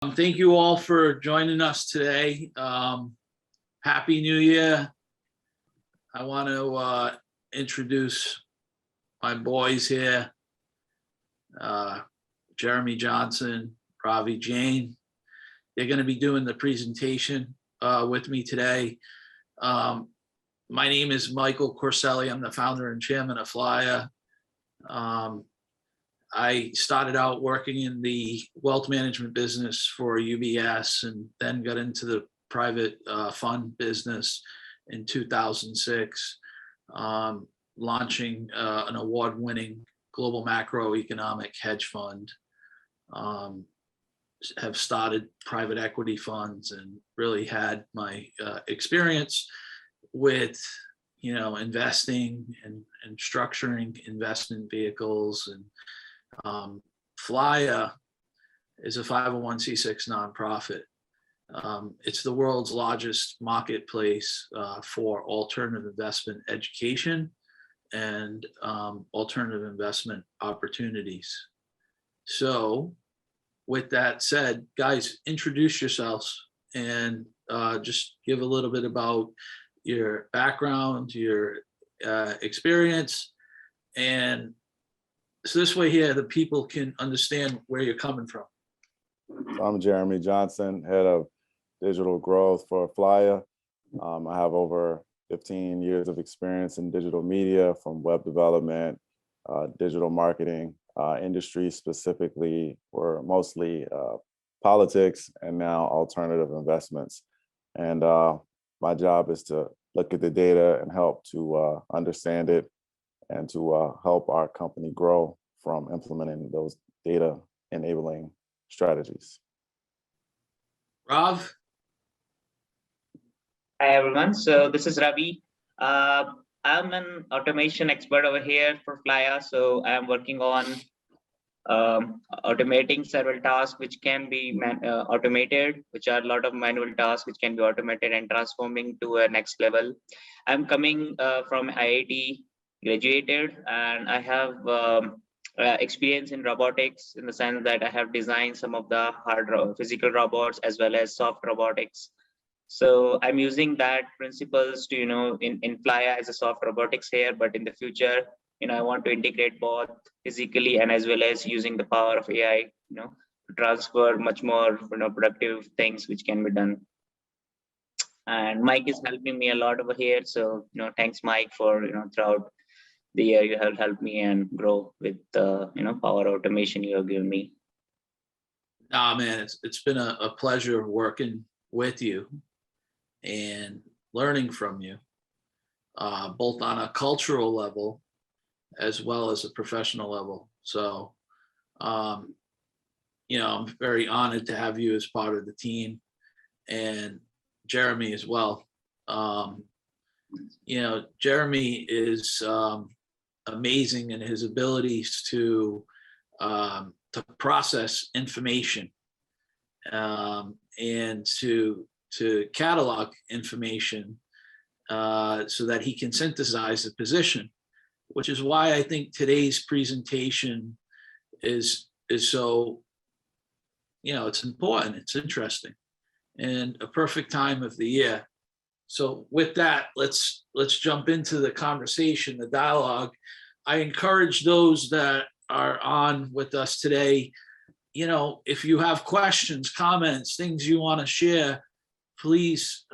Thank you all for joining us today. Happy New Year. I want to introduce my boys here, Jeremy Johnson, Ravi Jain. They're going to be doing the presentation with me today. My name is Michael Corcelli. I'm the founder and chairman of FLAIA. I started out working in the wealth management business for UBS and then got into the private fund business in 2006, launching an award-winning global macroeconomic hedge fund. Have started private equity funds and really had my experience with investing and structuring investment vehicles. And FLAIA is a 501c6 nonprofit. It's the world's largest marketplace for alternative investment education and alternative investment opportunities. So with that said, guys, introduce yourselves and just give a little bit about your background, your experience, and so this way here, the people can understand where you're coming from. So I'm Jeremy Johnson, head of digital growth for FLAIA. I have over 15 years of experience in digital media, from web development, digital marketing, industry specifically, or mostly politics, and now alternative investments. And my job is to look at the data and help to understand it and to help our company grow from implementing those data enabling strategies. Rav? Hi, everyone. So this is Ravi. I'm an automation expert over here for FLAIA. So I'm working on automating several tasks which can be automated, which are a lot of manual tasks which can be automated and transforming to a next level. I'm coming from IIT, graduated, and I have experience in robotics, in the sense that I have designed some of the hard physical robots as well as soft robotics. So I'm using that principles to, in FLAIA as a soft robotics here, but in the future, I want to integrate both physically and as well as using the power of AI, to transfer much more, productive things which can be done. And Mike is helping me a lot over here. So, thanks, Mike, for, throughout the year you have helped me and grow with the, power automation you have given me. Nah, man, it's been a pleasure working with you and learning from you, both on a cultural level as well as a professional level. So, I'm very honored to have you as part of the team, and Jeremy as well. Jeremy is amazing in his abilities to process information and to catalog information so that he can synthesize the position, which is why I think today's presentation is so, it's important, it's interesting, and a perfect time of the year. So with that, let's jump into the conversation, the dialogue. I encourage those that are on with us today, if you have questions, comments, things you want to share, please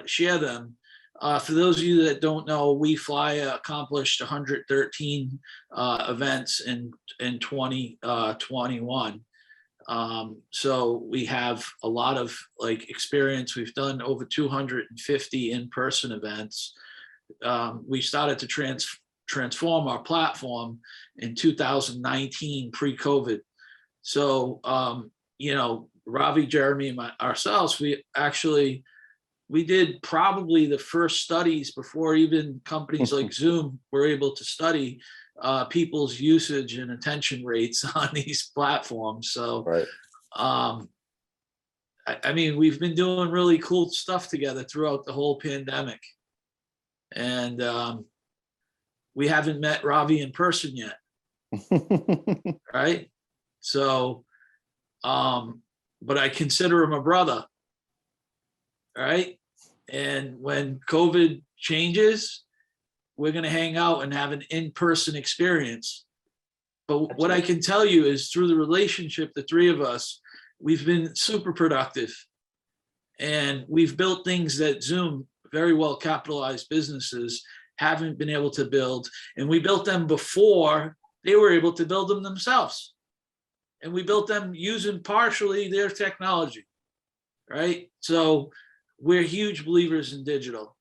share them. For those of you that don't know, we FLAIA accomplished 113 events in 2021. So we have a lot of experience. We've done over 250 in-person events. We started to transform our platform in 2019, pre-COVID. So, Ravi, Jeremy, and ourselves, we did probably the first studies before even companies like Zoom were able to study people's usage and attention rates on these platforms. So, right. I mean, we've been doing really cool stuff together throughout the whole pandemic. And we haven't met Ravi in person yet. Right? So but I consider him a brother. All right. And when COVID changes, we're going to hang out and have an in-person experience. But what I can tell you is through the relationship, the three of us, we've been super productive. And we've built things that Zoom, very well capitalized businesses, haven't been able to build. And we built them before they were able to build them themselves. And we built them using partially their technology, right? So we're huge believers in digital.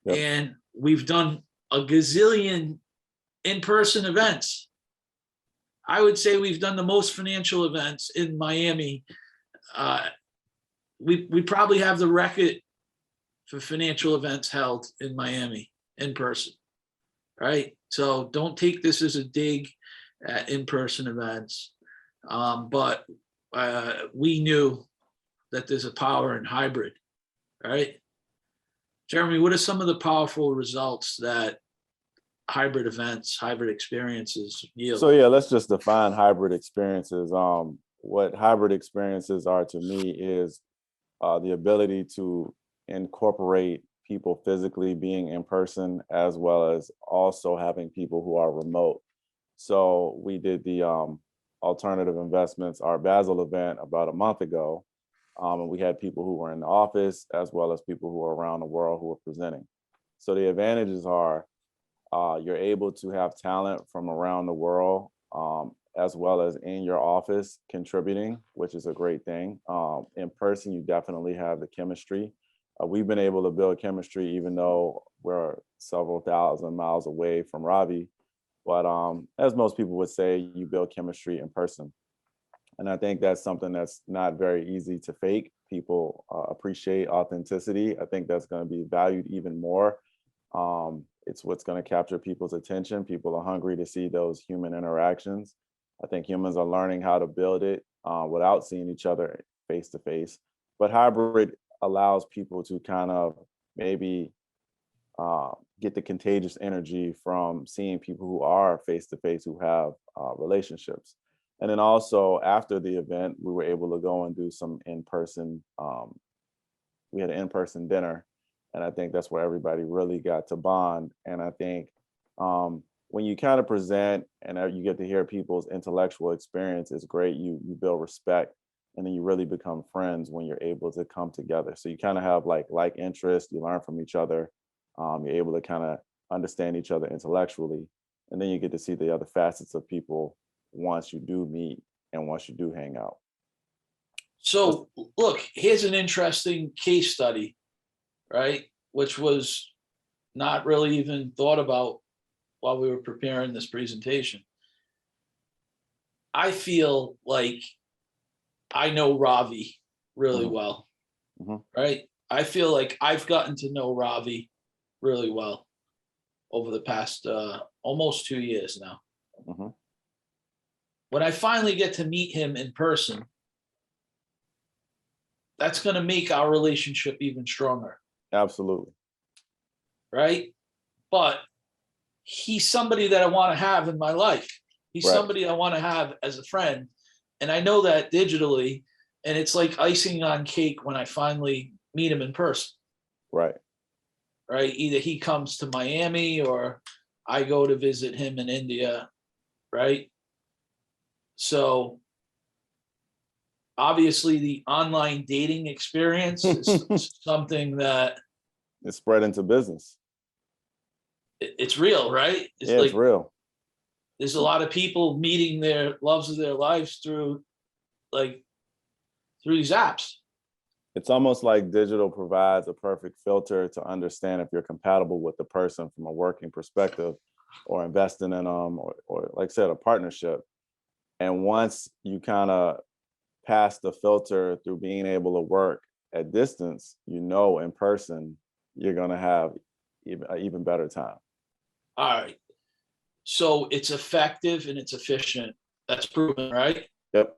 Yep. And we've done a gazillion in-person events. I would say we've done the most financial events in Miami. We probably have the record for financial events held in Miami in person, right? So don't take this as a dig at in-person events. But we knew that there's a power in hybrid, right? Jeremy, what are some of the powerful results that hybrid events, hybrid experiences yield? So yeah, let's just define hybrid experiences. What hybrid experiences are to me is the ability to incorporate people physically being in person, as well as also having people who are remote. So we did the alternative investments, our Basel event about a month ago. And we had people who were in the office as well as people who were around the world who were presenting. So the advantages are you're able to have talent from around the world as well as in your office contributing, which is a great thing. In person, you definitely have the chemistry. We've been able to build chemistry even though we're several thousand miles away from Ravi. But as most people would say, you build chemistry in person. And I think that's something that's not very easy to fake. People appreciate authenticity. I think that's going to be valued even more. It's what's going to capture people's attention. People are hungry to see those human interactions. I think humans are learning how to build it without seeing each other face to face. But hybrid allows people to kind of maybe get the contagious energy from seeing people who are face to face, who have relationships. And then also after the event, we were able to go and do some in-person, we had an in-person dinner. And I think that's where everybody really got to bond. And I think when you kind of present and you get to hear people's intellectual experience, it's great. You build respect, and then you really become friends when you're able to come together. So you kind of have like interests, you learn from each other. You're able to kind of understand each other intellectually. And then you get to see the other facets of people once you do meet and once you do hang out. So look, here's an interesting case study, right? Which was not really even thought about while we were preparing this presentation. I feel like I know Ravi really well, right? I feel like I've gotten to know Ravi really well over the past almost 2 years now. When I finally get to meet him in person, that's going to make our relationship even stronger. Absolutely. Right? But he's somebody that I want to have in my life. He's Right. somebody I want to have as a friend. And I know that digitally, and it's like icing on cake when I finally meet him in person. Right. Right? Either he comes to Miami or I go to visit him in India. Right? So obviously the online dating experience is something that It's spread into business. it's real, right? It's It's real. There's a lot of people meeting their loves of their lives through these apps. It's almost like digital provides a perfect filter to understand if you're compatible with the person from a working perspective or investing in them or like I said, a partnership. And once you kind of pass the filter through being able to work at distance, in person, you're going to have an even better time. All right. So it's effective and it's efficient. That's proven, right? Yep.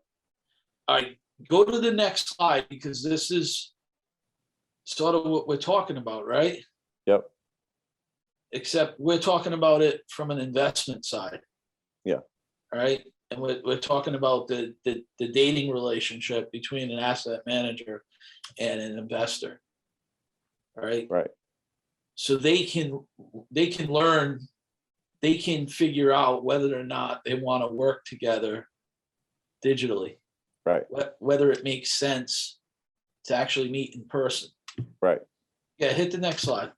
All right. Go to the next slide because this is sort of what we're talking about, right? Yep. Except we're talking about it from an investment side. Yeah. Right. and we're talking about the dating relationship between an asset manager and an investor. All right. Right. So they can learn, they can figure out whether or not they want to work together digitally, Right. whether it makes sense to actually meet in person. Right. Yeah, hit the next slide.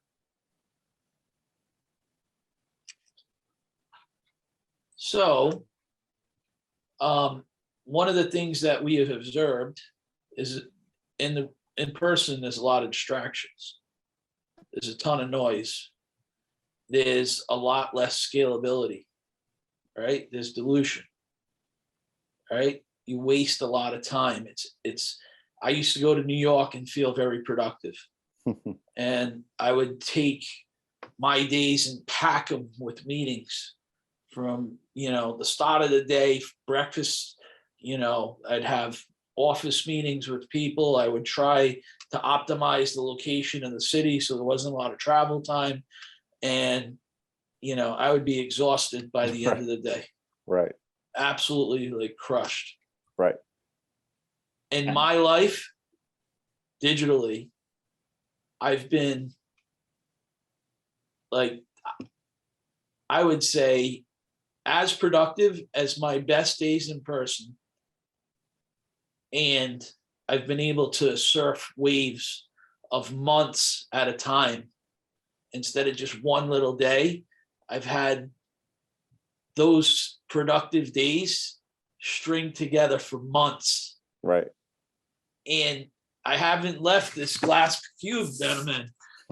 So, one of the things that we have observed is in person, there's a lot of distractions. There's a ton of noise. There's a lot less scalability, right? There's dilution, right? You waste a lot of time. I used to go to New York and feel very productive. And I would take my days and pack them with meetings from, the start of the day, breakfast, I'd have office meetings with people. I would try to optimize the location of the city so there wasn't a lot of travel time. And, I would be exhausted by the end of the day. Right. Absolutely like crushed. Right. In my life, digitally, I've been like, I would say as productive as my best days in person. And I've been able to surf waves of months at a time instead of just one little day. I've had those productive days string together for months. Right. And I haven't left this glass cube that I'm in.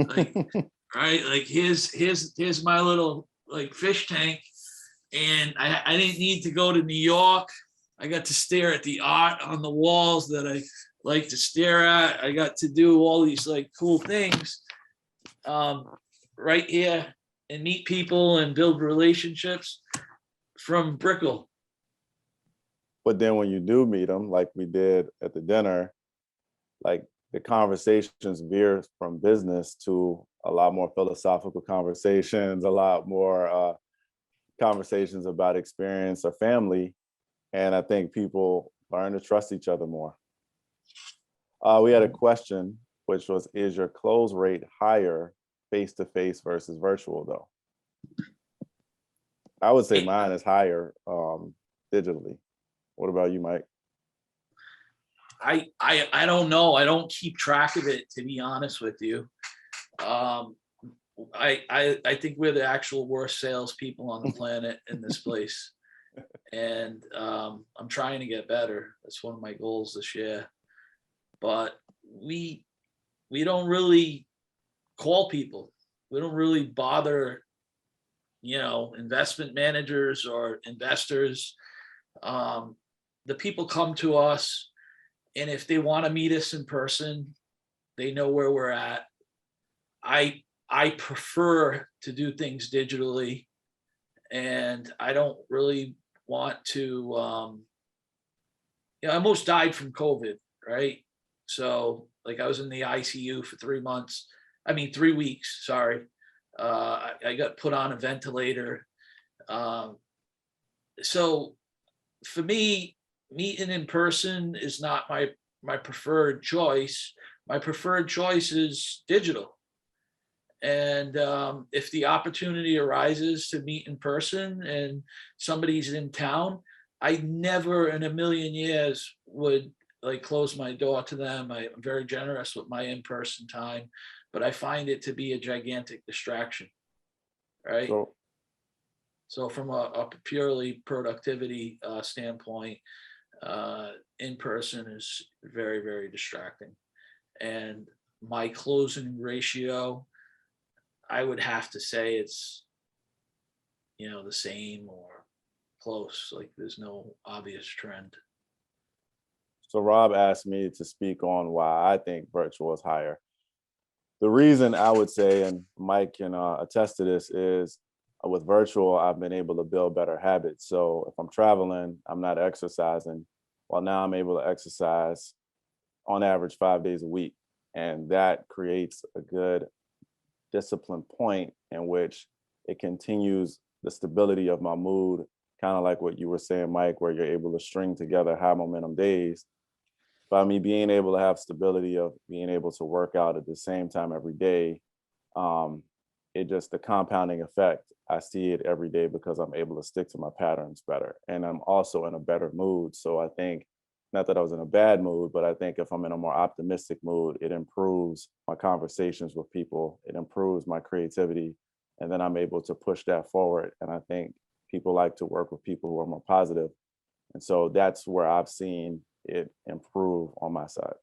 Like, right? Like here's my little like fish tank. And I didn't need to go to New York. I got to stare at the art on the walls that I like to stare at. I got to do all these like cool things right here and meet people and build relationships from Brickell. But then when you do meet them, like we did at the dinner, like the conversations veer from business to a lot more philosophical conversations, a lot more conversations about experience or family. And I think people learn to trust each other more. We had a question, which was, is your close rate higher face-to-face versus virtual though? I would say mine is higher digitally. What about you, Mike? I don't know. I don't keep track of it, to be honest with you. I think we're the actual worst salespeople on the planet in this place. And I'm trying to get better. That's one of my goals this year. But we don't really call people. We don't really bother, investment managers or investors. The people come to us, and if they want to meet us in person, they know where we're at. I prefer to do things digitally, and I don't really want to, I almost died from COVID, right? So like I was in the ICU for 3 weeks, sorry. I got put on a ventilator. So for me, meeting in person is not my preferred choice. My preferred choice is digital. And if the opportunity arises to meet in person and somebody's in town, I never in a million years would like close my door to them. I'm very generous with my in-person time, but I find it to be a gigantic distraction, right? So from a purely productivity standpoint, in person is very, very distracting. And my closing ratio, I would have to say it's, the same or close. Like there's no obvious trend. So Rob asked me to speak on why I think virtual is higher. The reason I would say, and Mike can attest to this, is with virtual, I've been able to build better habits. So if I'm traveling, I'm not exercising. Well, now I'm able to exercise on average 5 days a week. And that creates a good discipline point in which it continues the stability of my mood kind of like what you were saying, Mike, where you're able to string together high momentum days. By me being able to have stability of being able to work out at the same time every day, it just the compounding effect. I see it every day because I'm able to stick to my patterns better. And I'm also in a better mood. So I think, not that I was in a bad mood, but I think if I'm in a more optimistic mood, it improves my conversations with people, it improves my creativity, and then I'm able to push that forward. And I think people like to work with people who are more positive. And so that's where I've seen it improve on my side.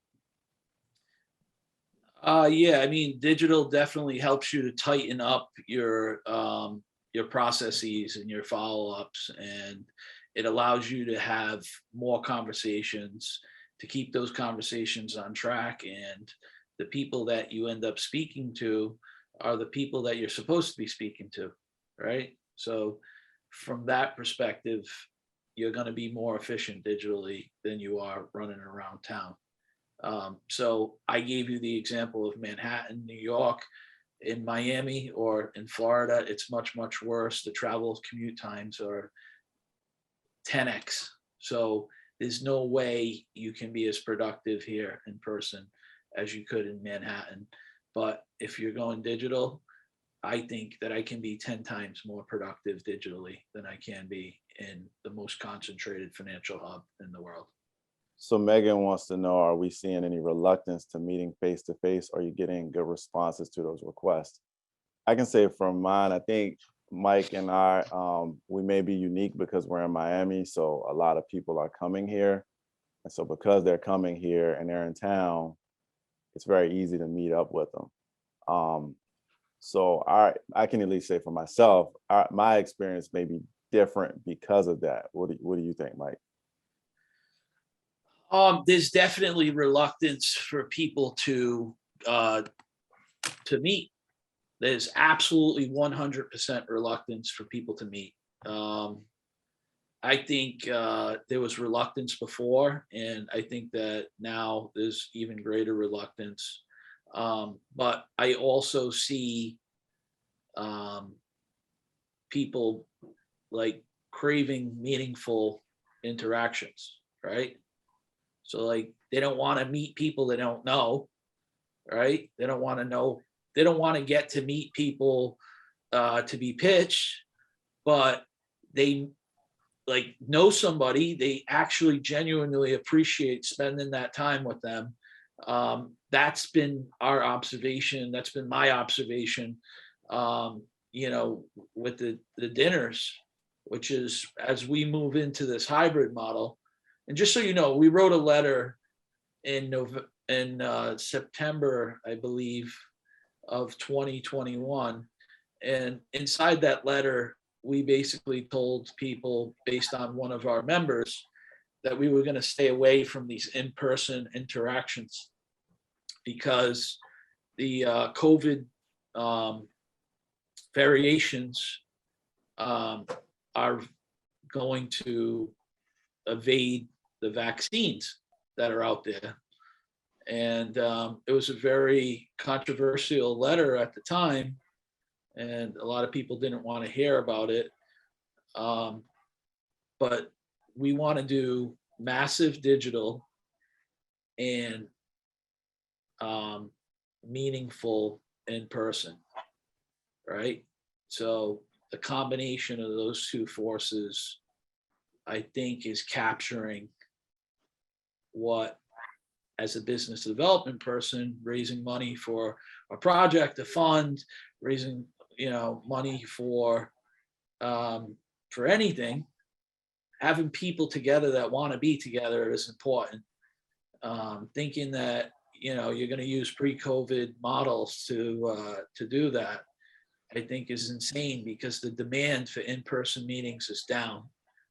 Yeah, I mean, digital definitely helps you to tighten up your processes and your follow-ups, and it allows you to have more conversations, to keep those conversations on track, and the people that you end up speaking to are the people that you're supposed to be speaking to, right? So from that perspective, you're going to be more efficient digitally than you are running around town. So I gave you the example of Manhattan, New York. In Miami or in Florida, it's much, much worse. The travel commute times are 10x. So there's no way you can be as productive here in person as you could in Manhattan. But if you're going digital, I think that I can be 10 times more productive digitally than I can be in the most concentrated financial hub in the world. So Megan wants to know, are we seeing any reluctance to meeting face to face? Are you getting good responses to those requests? I can say from mine, I think Mike and I, we may be unique because we're in Miami. So a lot of people are coming here. And so because they're coming here and they're in town, it's very easy to meet up with them. So I can at least say for myself, my experience may be different because of that. What do you think, Mike? There's definitely reluctance for people to meet. There's absolutely 100% reluctance for people to meet. I think there was reluctance before, and I think that now there's even greater reluctance. But I also see people like craving meaningful interactions, right? So like they don't want to meet people they don't know, right? They don't want to know, they don't want to get to meet people to be pitched, but they like know somebody, they actually genuinely appreciate spending that time with them. That's been our observation. That's been my observation, with the dinners, which is as we move into this hybrid model. And just so you know, we wrote a letter in September, I believe, of 2021. And inside that letter, we basically told people based on one of our members that we were going to stay away from these in-person interactions because the COVID variations are going to evade the vaccines that are out there. And it was a very controversial letter at the time, and a lot of people didn't want to hear about it. But we want to do massive digital and meaningful in person, right? So the combination of those two forces, I think, is capturing what, as a business development person, raising money for a project, a fund, raising money for anything, having people together that want to be together is important. Thinking that you're going to use pre-COVID models to do that, I think is insane because the demand for in-person meetings is down,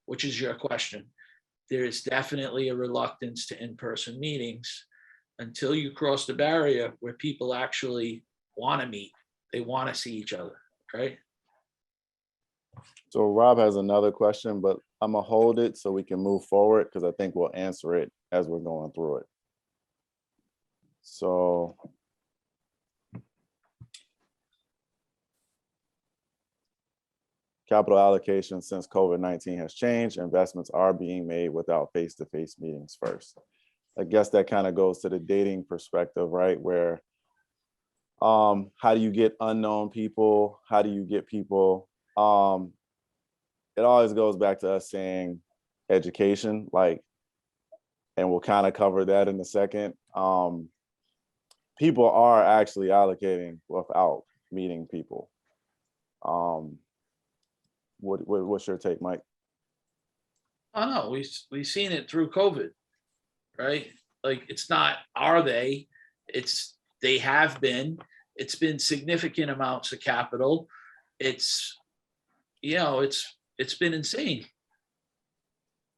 which is your question. There is definitely a reluctance to in-person meetings until you cross the barrier where people actually want to meet. They want to see each other, right? So Rob has another question, but I'm gonna hold it so we can move forward because I think we'll answer it as we're going through it. So capital allocation since COVID-19 has changed. Investments are being made without face-to-face meetings first. I guess that kind of goes to the dating perspective, right? Where how do you get unknown people? How do you get people? It always goes back to us saying education, like, and we'll kind of cover that in a second. People are actually allocating without meeting people. What's your take, Mike? I don't know. We've seen it through COVID, right? Like, it's not, are they? They have been. It's been significant amounts of capital. It's been insane,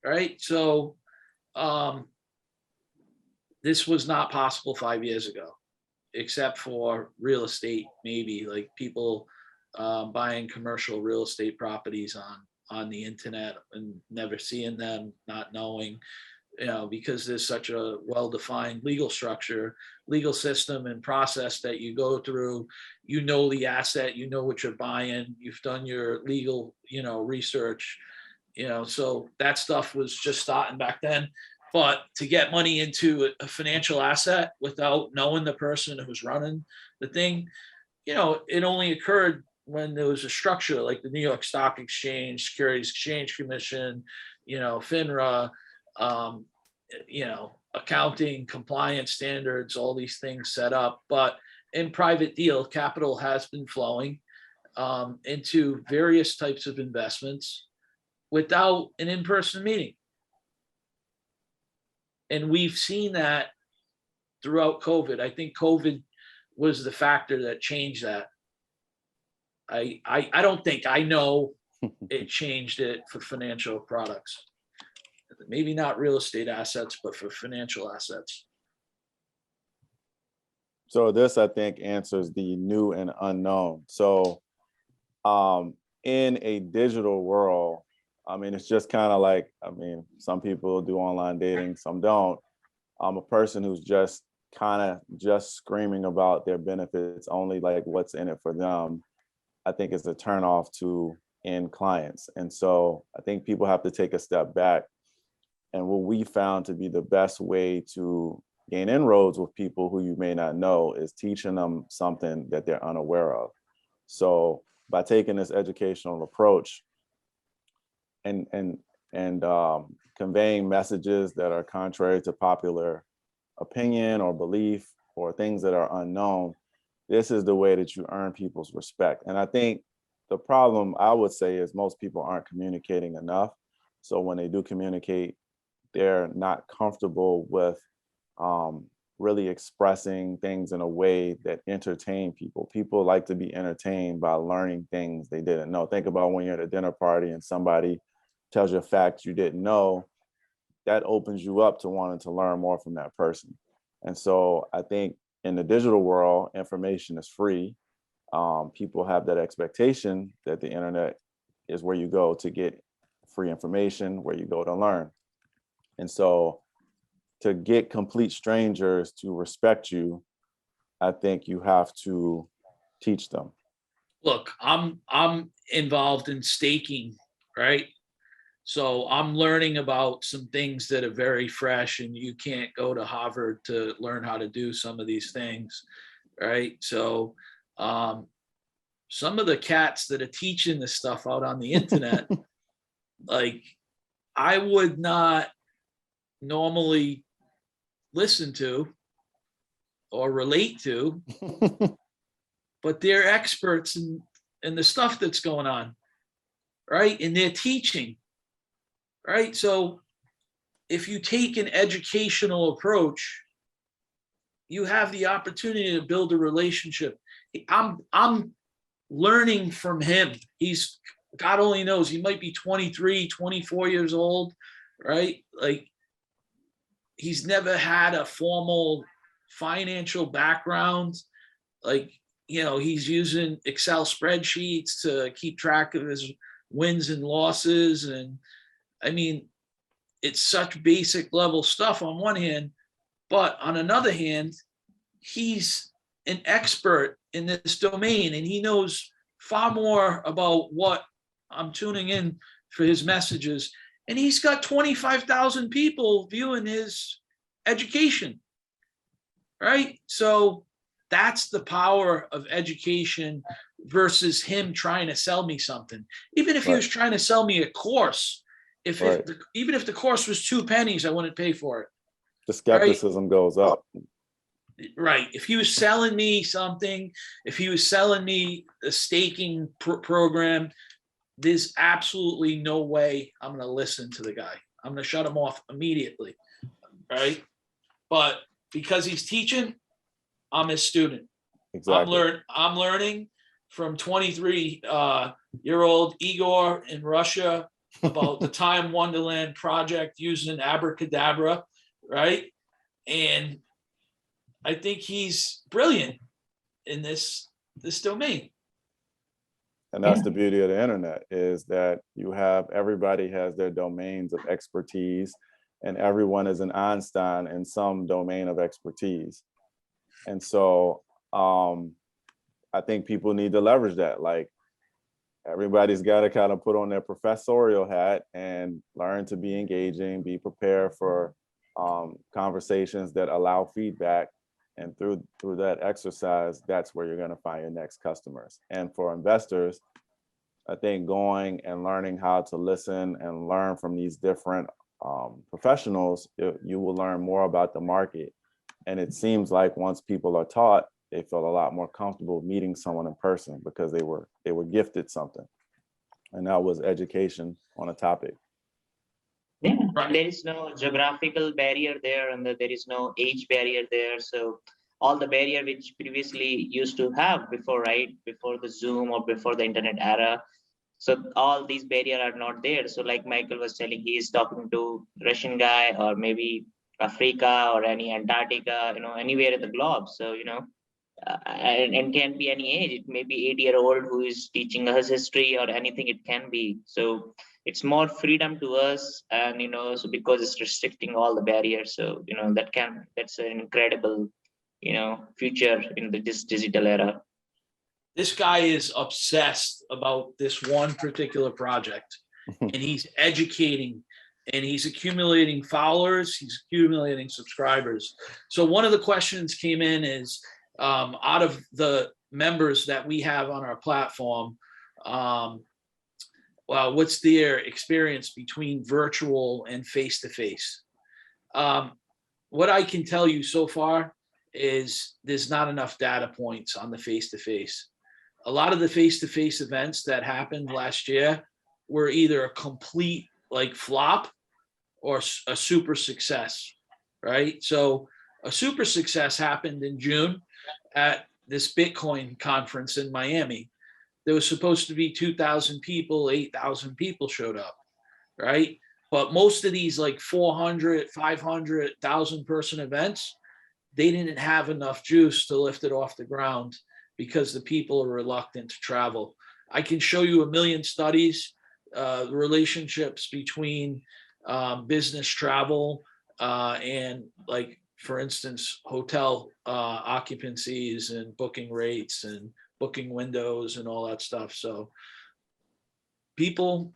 right? So this was not possible 5 years ago, except for real estate, maybe, like people buying commercial real estate properties on the internet and never seeing them, not knowing, because there's such a well-defined legal structure, legal system and process that you go through. The asset, what you're buying, you've done your legal, research, so that stuff was just starting back then. But to get money into a financial asset without knowing the person who's running the thing, it only occurred when there was a structure like the New York Stock Exchange, Securities Exchange Commission, FINRA, accounting, compliance standards, all these things set up. But in private deal, capital has been flowing into various types of investments without an in-person meeting. And we've seen that throughout COVID. I think COVID was the factor that changed that. I don't think, I know it changed it for financial products. Maybe not real estate assets, but for financial assets. So this, I think, answers the new and unknown. So in a digital world, it's just kind of like, some people do online dating, some don't. I'm a person who's just kind of just screaming about their benefits, only like what's in it for them, I think is a turnoff to end clients. And so I think people have to take a step back. And what we found to be the best way to gain inroads with people who you may not know is teaching them something that they're unaware of. So by taking this educational approach and conveying messages that are contrary to popular opinion or belief or things that are unknown, this is the way that you earn people's respect. And I think the problem, I would say, is most people aren't communicating enough. So when they do communicate, they're not comfortable with really expressing things in a way that entertain people. People like to be entertained by learning things they didn't know. Think about when you're at a dinner party and somebody tells you a fact you didn't know, that opens you up to wanting to learn more from that person. And so I think in the digital world, information is free. People have that expectation that the internet is where you go to get free information, where you go to learn. And so to get complete strangers to respect you, I think you have to teach them. Look, I'm involved in staking, right? So I'm learning about some things that are very fresh, and you can't go to Harvard to learn how to do some of these things, right? So some of the cats that are teaching this stuff out on the internet, like, I would not normally listen to or relate to, but they're experts in the stuff that's going on, right? And they're teaching, right? So if you take an educational approach, you have the opportunity to build a relationship. I'm learning from him. He's, God only knows, he might be 23, 24 years old, right? Like, he's never had a formal financial background. Like, he's using Excel spreadsheets to keep track of his wins and losses. And it's such basic level stuff on one hand, but on another hand, he's an expert in this domain, and he knows far more about what I'm tuning in for his messages, and he's got 25,000 people viewing his education, right? So that's the power of education versus him trying to sell me something. Even if he was trying to sell me a course, even if the course was 2 pennies, I wouldn't pay for it. The skepticism goes up. Right. If he was selling me something, if he was selling me a staking program, there's absolutely no way I'm going to listen to the guy. I'm going to shut him off immediately. Right. But because he's teaching, I'm his student. Exactly. I'm learning from 23-year-old Igor in Russia about the Time Wonderland project using abracadabra. Right. And I think he's brilliant in this domain. And that's the beauty of the internet, is that you have, everybody has their domains of expertise, and everyone is an Einstein in some domain of expertise. And so I think people need to leverage that. Like, everybody's got to kind of put on their professorial hat and learn to be engaging, be prepared for conversations that allow feedback. And through that exercise, that's where you're going to find your next customers. And for investors, I think going and learning how to listen and learn from these different professionals, you will learn more about the market. And it seems like once people are taught, they feel a lot more comfortable meeting someone in person because they were gifted something. And that was education on a topic. Yeah, there is no geographical barrier there, and there is no age barrier there. So all the barrier which previously used to have before, right, before the Zoom or before the internet era. So all these barriers are not there. So like Michael was telling, he is talking to Russian guy or maybe Africa or any Antarctica, anywhere in the globe. So, and can be any age. It may be 8-year-old who is teaching us history or anything it can be. So it's more freedom to us, and so because it's restricting all the barriers. So that's an incredible future in this digital era. This guy is obsessed about this one particular project, and he's educating, and he's accumulating followers, he's accumulating subscribers. So one of the questions came in is, out of the members that we have on our platform, well, what's their experience between virtual and face-to-face? What I can tell you so far is there's not enough data points on the face-to-face. A lot of the face-to-face events that happened last year were either a complete flop or a super success, right? So a super success happened in June at this Bitcoin conference in Miami. There was supposed to be 2,000 people, 8,000 people showed up, right? But most of these 400, 500, 1,000 person events, they didn't have enough juice to lift it off the ground because the people are reluctant to travel. I can show you a million studies, relationships between business travel and for instance, hotel occupancies and booking rates and booking windows and all that stuff. So people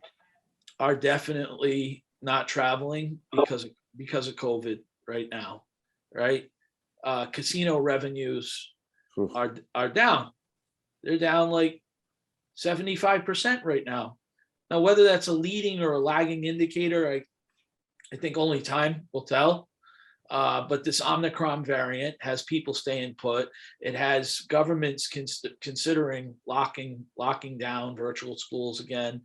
are definitely not traveling because of COVID right now, right? Casino revenues are down. They're down 75% right now. Now, whether that's a leading or a lagging indicator, I think only time will tell. But this Omicron variant has people staying put. It has governments considering locking down virtual schools again.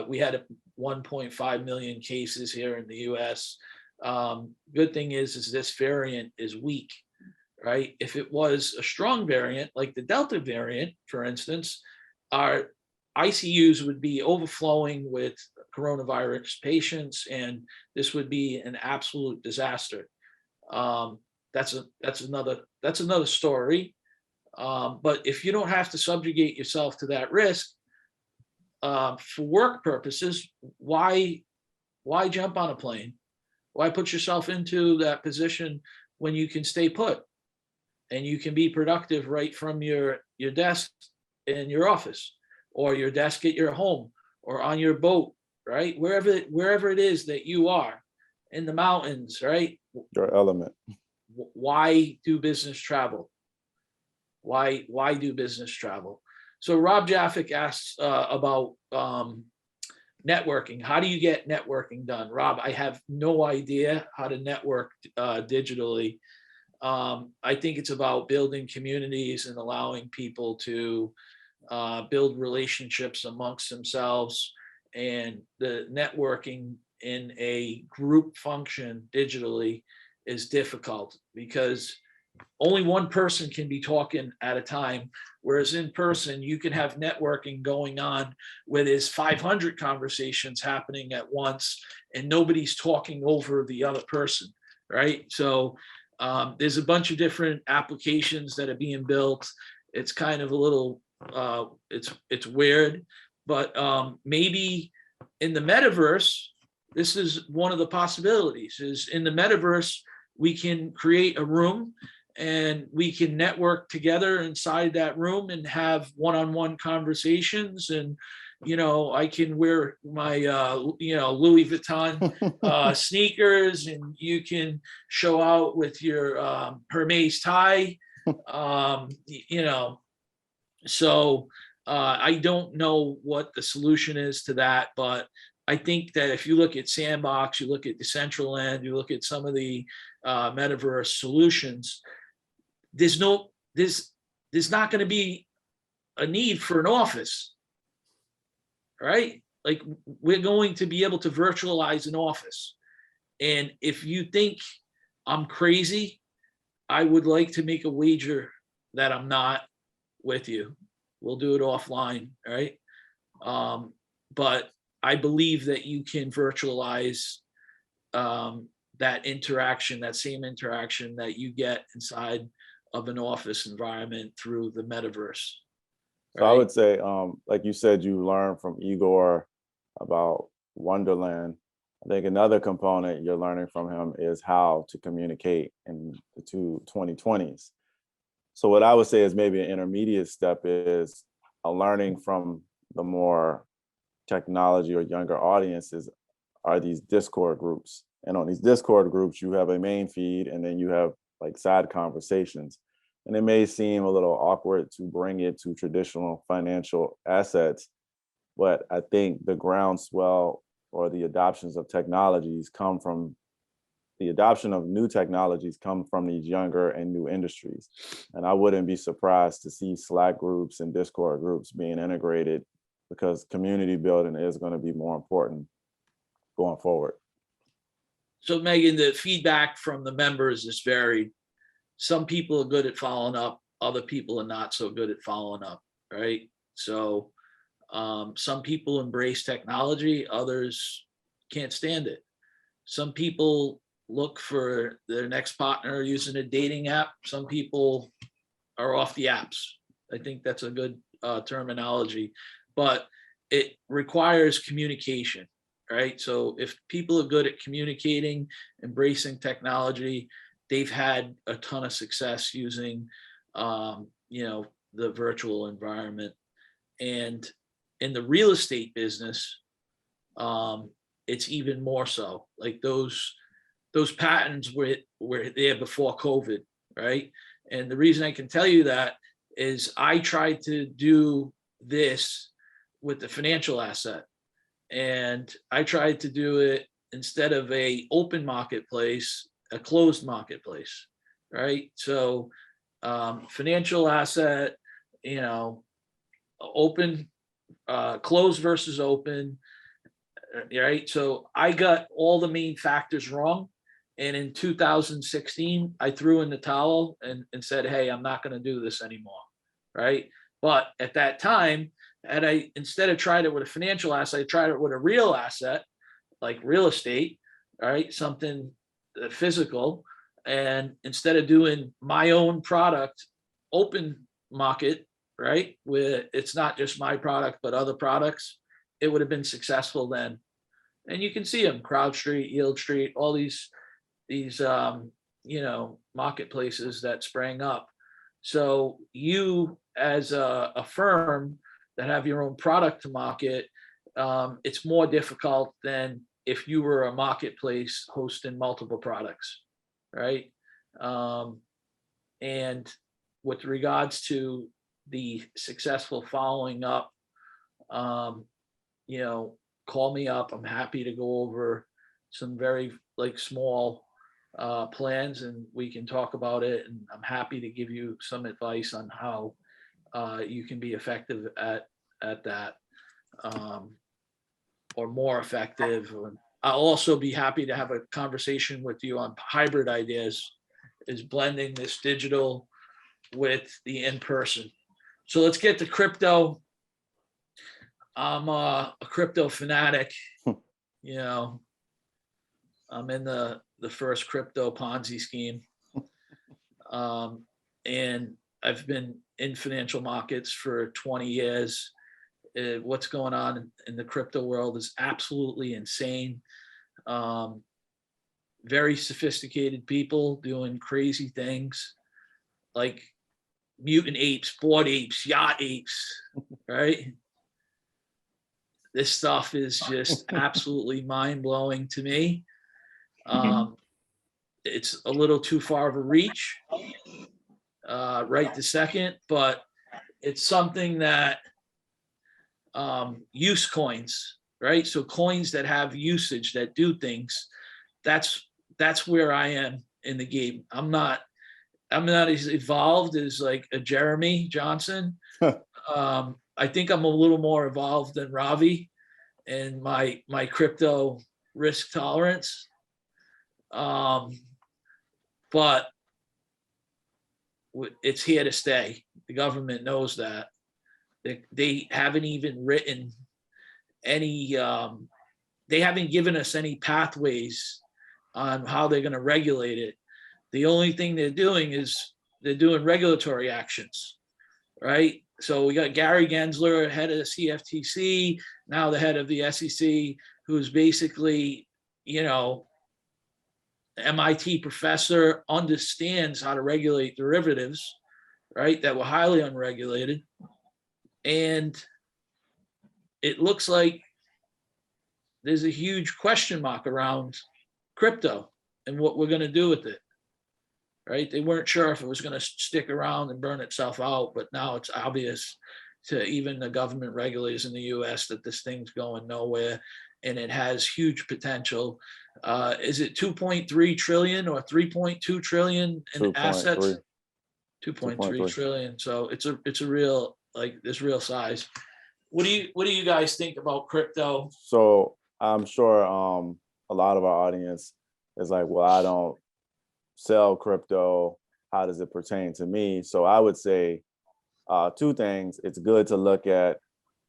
We had 1.5 million cases here in the U.S. Good thing is this variant is weak, right? If it was a strong variant, like the Delta variant, for instance, our ICUs would be overflowing with coronavirus patients, and this would be an absolute disaster. That's another story. But if you don't have to subjugate yourself to that risk for work purposes, why jump on a plane? Why put yourself into that position when you can stay put and you can be productive right from your desk in your office, or your desk at your home, or on your boat, right? Wherever it is that you are, in the mountains, right? Your element. Why do business travel? Why do business travel? So Rob Jaffick asks about networking. How do you get networking done? Rob, I have no idea how to network digitally. I think it's about building communities and allowing people to build relationships amongst themselves. And the networking in a group function digitally is difficult because only one person can be talking at a time. Whereas in person, you can have networking going on where there's 500 conversations happening at once and nobody's talking over the other person, right? So there's a bunch of different applications that are being built. It's kind of a little, it's weird, but maybe in the metaverse, this is one of the possibilities, is in the metaverse, we can create a room and we can network together inside that room and have one-on-one conversations. And, you know, I can wear my, Louis Vuitton sneakers, and you can show out with your Hermes tie, So I don't know what the solution is to that, but I think that if you look at Sandbox, you look at Decentraland, you look at some of the metaverse solutions, there's not going to be a need for an office, right? Like, we're going to be able to virtualize an office. And if you think I'm crazy, I would like to make a wager that I'm not with you. We'll do it offline, right? But I believe that you can virtualize that interaction, that same interaction that you get inside of an office environment through the metaverse. So I would say, like you said, you learned from Igor about Wonderland. I think another component you're learning from him is how to communicate in the 2020s. So what I would say is maybe an intermediate step is a learning from the more technology or younger audiences are these Discord groups. And on these Discord groups, you have a main feed and then you have like side conversations. And it may seem a little awkward to bring it to traditional financial assets, but I think the groundswell or the adoptions of technologies come from the adoption of new technologies come from these younger and new industries. And I wouldn't be surprised to see Slack groups and Discord groups being integrated because community building is going to be more important going forward. So Megan, the feedback from the members is varied. Some people are good at following up, other people are not so good at following up, right? So some people embrace technology, others can't stand it. Some people look for their next partner using a dating app. Some people are off the apps. I think that's a good terminology, but it requires communication, right? So if people are good at communicating, embracing technology, they've had a ton of success using, the virtual environment. And in the real estate business, it's even more so. Like those patents were there before COVID, right? And the reason I can tell you that is I tried to do this with the financial asset, and I tried to do it instead of a open marketplace, a closed marketplace, right? So financial asset, open, closed versus open, right? So I got all the main factors wrong. And in 2016, I threw in the towel and said, hey, I'm not going to do this anymore, right? But at that time, had I instead of tried it with a financial asset, I tried it with a real asset, like real estate, right? Something physical. And instead of doing my own product, open market, right, where it's not just my product, but other products, it would have been successful then. And you can see them, CrowdStreet, Yield Street, all these marketplaces that sprang up. So you as a firm that have your own product to market, it's more difficult than if you were a marketplace hosting multiple products, right? And with regards to the successful following up, you know, call me up. I'm happy to go over some very like small plans, and we can talk about it. And I'm happy to give you some advice on how you can be effective at that, or more effective. I'll also be happy to have a conversation with you on hybrid ideas, is blending this digital with the in-person. So let's get to crypto. I'm a crypto fanatic. You know, I'm in the first crypto Ponzi scheme. And I've been in financial markets for 20 years. What's going on in the crypto world is absolutely insane. Very sophisticated people doing crazy things like mutant apes, bored apes, yacht apes, right? This stuff is just absolutely mind-blowing to me. It's a little too far of a reach right this second, but it's something that use coins, right? So coins that have usage, that do things, that's where I am in the game. I'm not as evolved as like a Jeremy Johnson. I think I'm a little more evolved than Ravi and my crypto risk tolerance. But it's here to stay. The government knows that. They haven't even written any, they haven't given us any pathways on how they're going to regulate it. The only thing they're doing is they're doing regulatory actions, right? So we got Gary Gensler, head of the CFTC, now the head of the SEC, who's basically, you know, MIT professor, understands how to regulate derivatives, right? That were highly unregulated. And it looks like there's a huge question mark around crypto and what we're going to do with it, right? They weren't sure if it was going to stick around and burn itself out, but now it's obvious to even the government regulators in the US that this thing's going nowhere and it has huge potential. Is it 2.3 trillion or 3.2 trillion in assets? 2.3 trillion. So it's a real, like, this real size. What do you guys think about crypto? So I'm sure a lot of our audience is like, well, I don't sell crypto. How does it pertain to me? So I would say two things. It's good to look at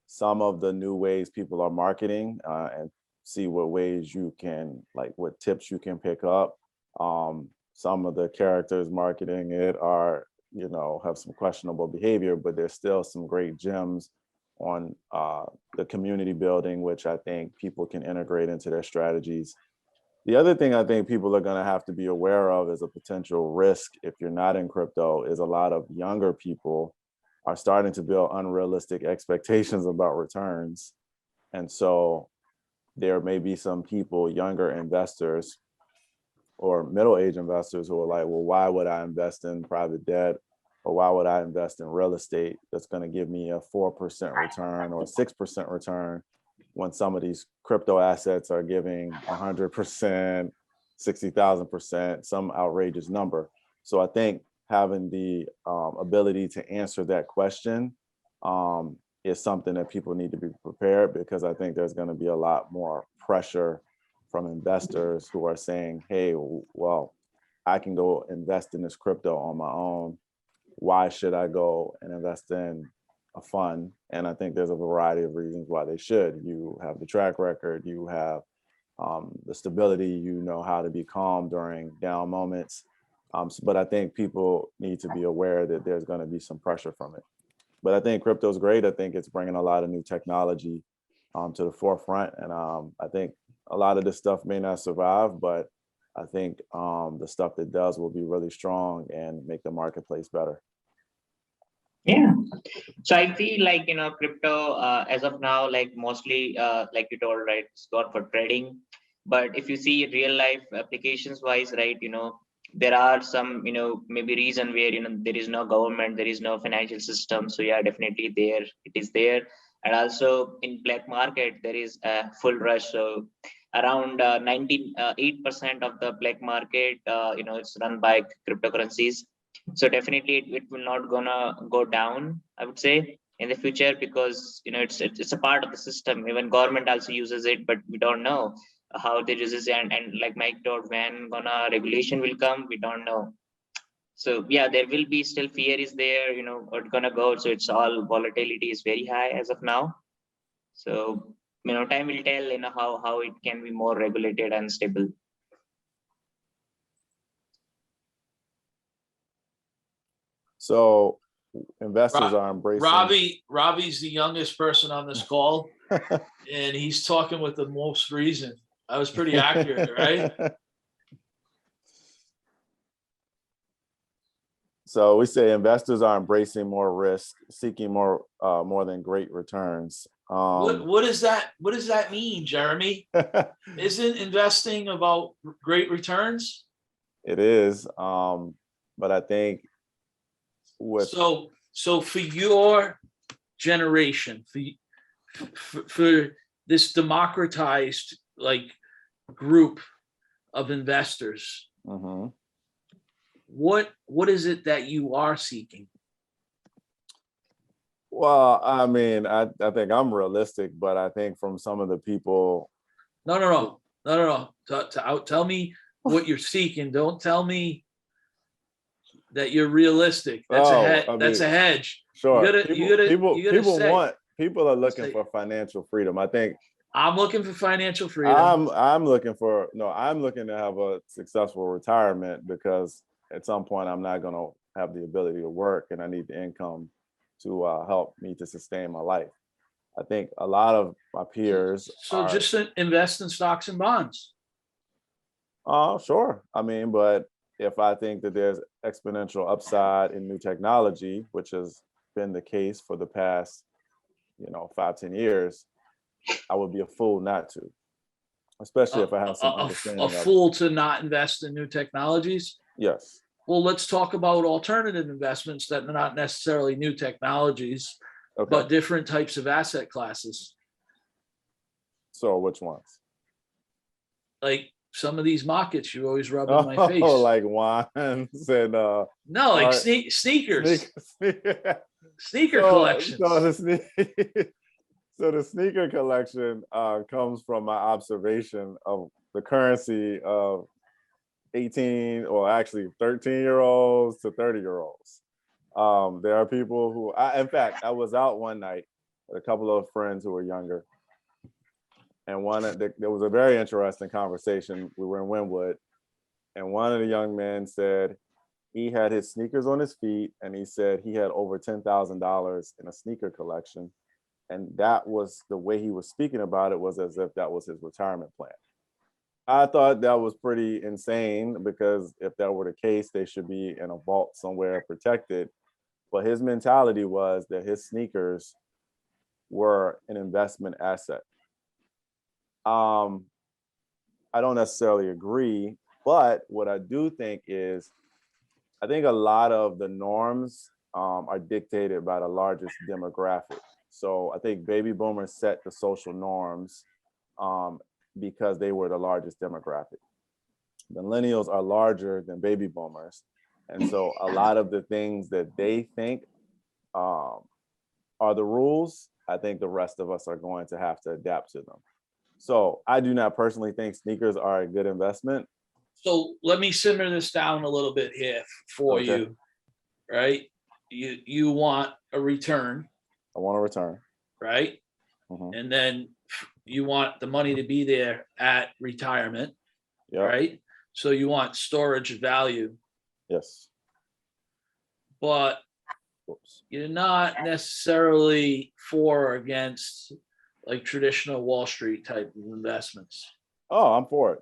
some of the new ways people are marketing and see what ways you can, like what tips you can pick up. Some of the characters marketing it are, you know, have some questionable behavior, but there's still some great gems on the community building, which I think people can integrate into their strategies. The other thing I think people are going to have to be aware of as a potential risk if you're not in crypto is a lot of younger people are starting to build unrealistic expectations about returns. And so there may be some people, younger investors or middle-aged investors, who are like, well, why would I invest in private debt? Or why would I invest in real estate that's going to give me a 4% return or a 6% return when some of these crypto assets are giving 100%, 60,000%, some outrageous number. So I think having the ability to answer that question is something that people need to be prepared, because I think there's going to be a lot more pressure from investors who are saying, hey, well, I can go invest in this crypto on my own. Why should I go and invest in a fund? And I think there's a variety of reasons why they should. You have the track record, you have the stability, you know how to be calm during down moments. But I think people need to be aware that there's going to be some pressure from it. But I think crypto is great. I think it's bringing a lot of new technology to the forefront. And I think a lot of this stuff may not survive, but I think the stuff that does will be really strong and make the marketplace better. Yeah. So I feel like, crypto as of now, like mostly, like you told, right, it's got for trading. But if you see real life applications wise, right, there are some, maybe reason where, there is no government, there is no financial system. So yeah, definitely there, it is there. And also in black market, there is a full rush. So around 98% of the black market, it's run by cryptocurrencies. So definitely it will not gonna go down, I would say, in the future, because it's a part of the system. Even government also uses it, but we don't know how they use it. And like Mike told, when gonna regulation will come, we don't know. So yeah, there will be still fear is there, what's gonna go. So it's all volatility is very high as of now. So time will tell how it can be more regulated and stable. So investors Ro- are embracing. Robbie's the youngest person on this call, and he's talking with the most reason. I was pretty accurate, right? So we say investors are embracing more risk, seeking more than great returns. What does that mean, Jeremy? Isn't investing about great returns? It is, but I think with So for your generation, for this democratized like group of investors, mhm. what is it that you are seeking? Well, I mean, I think I'm realistic, but I think from some of the people. No. Tell me what you're seeking. Don't tell me that you're realistic. That's that's a hedge. Sure. You gotta say. People are looking say, for financial freedom. I think I'm looking for financial freedom. I'm looking to have a successful retirement, because at some point I'm not going to have the ability to work, and I need the income to help me to sustain my life. I think a lot of my peers So are. just invest in stocks and bonds. Oh, sure. I mean, but if I think that there's exponential upside in new technology, which has been the case for the past, 5-10 years, I would be a fool not to, especially if I have some understanding A of it. fool to not invest in new technologies. Yes. Well, let's talk about alternative investments that are not necessarily new technologies, Okay. but different types of asset classes. So which ones? Like some of these markets you always rub in my face. Oh, like wines and no, like sneakers. Sneaker collections. So the sneaker collection comes from my observation of the currency of 18 or actually 13-year-olds to 30-year-olds. There are people who, in fact, I was out one night with a couple of friends who were younger, and there was a very interesting conversation. We were in Wynwood, and one of the young men said he had his sneakers on his feet, and he said he had over $10,000 in a sneaker collection. And that was the way he was speaking about it, was as if that was his retirement plan. I thought that was pretty insane, because if that were the case, they should be in a vault somewhere protected. But his mentality was that his sneakers were an investment asset. I don't necessarily agree, but what I do think is, I think a lot of the norms are dictated by the largest demographic. So I think baby boomers set the social norms because they were the largest demographic. Millennials are larger than baby boomers. And so a lot of the things that they think are the rules, I think the rest of us are going to have to adapt to them. So I do not personally think sneakers are a good investment. So let me simmer this down a little bit here for you, right? You want a return. I want a return. Right? Mm-hmm. And then you want the money to be there at retirement, right? So you want storage value. Yes. But you're not necessarily for or against like traditional Wall Street type of investments. Oh, I'm for it.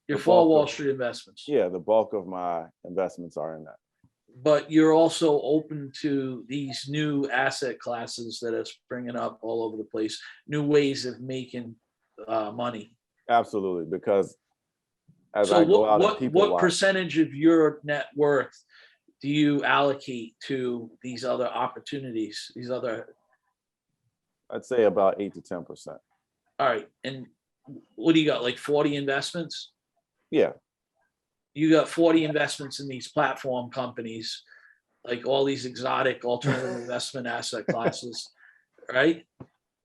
You're for Wall Street investments. Yeah, the bulk of my investments are in that. but you're also open to these new asset classes that are springing up all over the place, new ways of making money. Absolutely, because as So I go out and people what watch, percentage of your net worth do you allocate to these other opportunities, these other? I'd say about 8 to 10%. All right, and what do you got, like 40 investments? Yeah. You got 40 investments in these platform companies, like all these exotic alternative investment asset classes, right?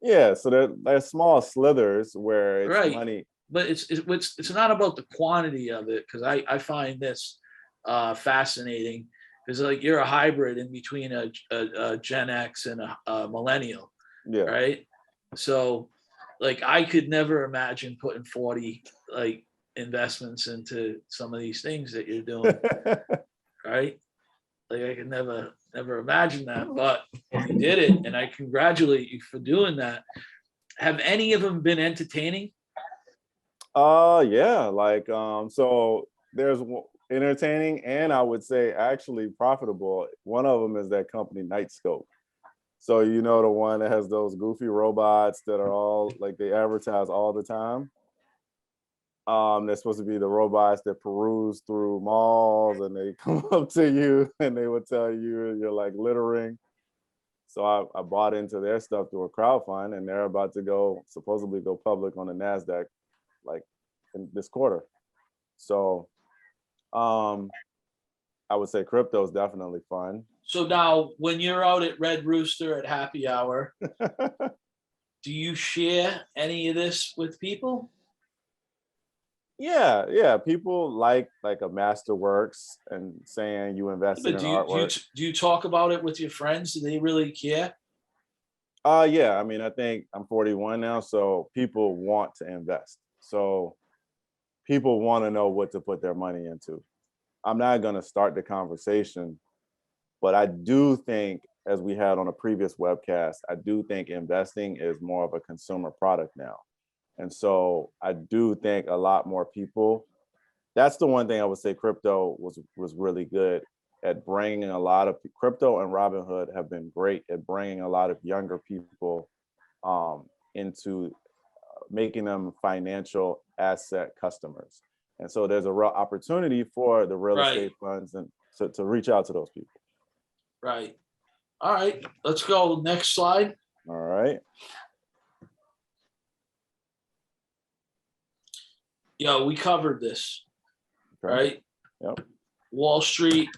Yeah, so they're small slithers where it's Right. money. But it's not about the quantity of it, because I find this fascinating, because like you're a hybrid in between a Gen X and a millennial, Yeah. right? So like I could never imagine putting 40 like investments into some of these things that you're doing, right? Like I could never imagine that, but you did it, and I congratulate you for doing that. Have any of them been entertaining? Yeah, like so there's entertaining and I would say actually profitable. One of them is that company Nightscope. So you know, the one that has those goofy robots that are all like they advertise all the time. They're supposed to be the robots that peruse through malls and they come up to you and they would tell you you're like littering. So I bought into their stuff through a crowdfund, and they're about to supposedly go public on the NASDAQ like in this quarter. So I would say crypto is definitely fun. So now, when you're out at Red Rooster at happy hour, do you share any of this with people? Yeah. People like a Masterworks and saying you invested But in artwork. do you talk about it with your friends? Do they really care? Yeah. I mean, I think I'm 41 now, so people want to invest. So people want to know what to put their money into. I'm not going to start the conversation, but I do think, as we had on a previous webcast, I do think investing is more of a consumer product now. And so I do think a lot more people, that's the one thing I would say crypto was really good at bringing a lot of crypto, and Robinhood have been great at bringing a lot of younger people into making them financial asset customers. And so there's a real opportunity for the real estate funds and to reach out to those people. Right. All right. Let's go. Next slide. All right. Yeah, we covered this. Okay. Right. Yep. Wall Street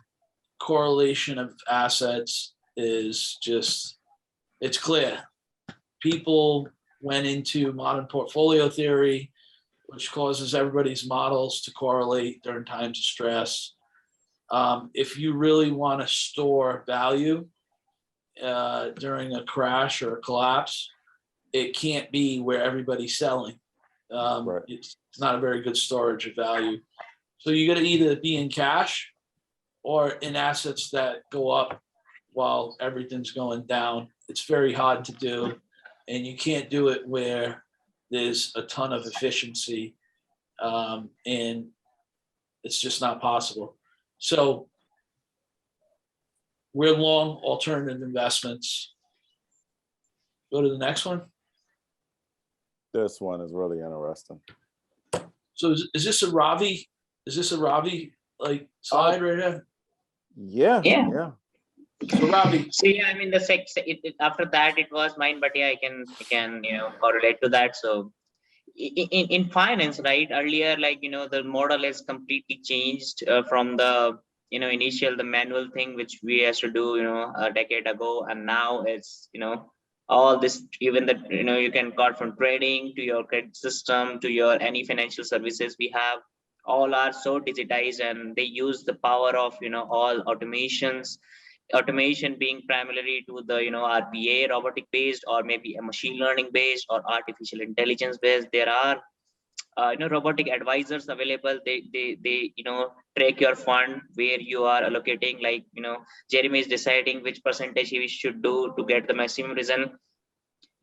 correlation of assets is just, it's clear. People went into modern portfolio theory, which causes everybody's models to correlate during times of stress. If you really want to store value during a crash or a collapse, it can't be where everybody's selling. Right. It's not a very good storage of value. So you got to either be in cash or in assets that go up while everything's going down. It's very hard to do, and you can't do it where there's a ton of efficiency, and it's just not possible. So we're long alternative investments. Go to the next one. This one is really interesting. So is this a Ravi? Is this a Ravi like slide right here? Yeah. So Ravi. So yeah, I mean after that it was mine, but yeah, I can correlate to that. So in finance, right? Earlier, the model has completely changed from the initial the manual thing which we has to do a decade ago, and now it's all this, even that you can got from trading to your credit system to your any financial services we have, all are so digitized, and they use the power of all automation being primarily to the RPA robotic based, or maybe a machine learning based, or artificial intelligence based. There are robotic advisors available. They track your fund, where you are allocating, like Jeremy is deciding which percentage he should do to get the maximum result.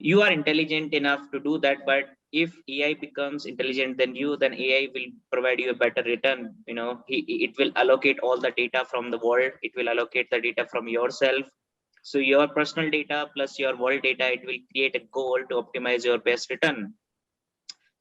You are intelligent enough to do that, but if AI becomes intelligent than you, then AI will provide you a better return. It will allocate all the data from the world. It will allocate the data from yourself. So your personal data plus your world data, it will create a goal to optimize your best return.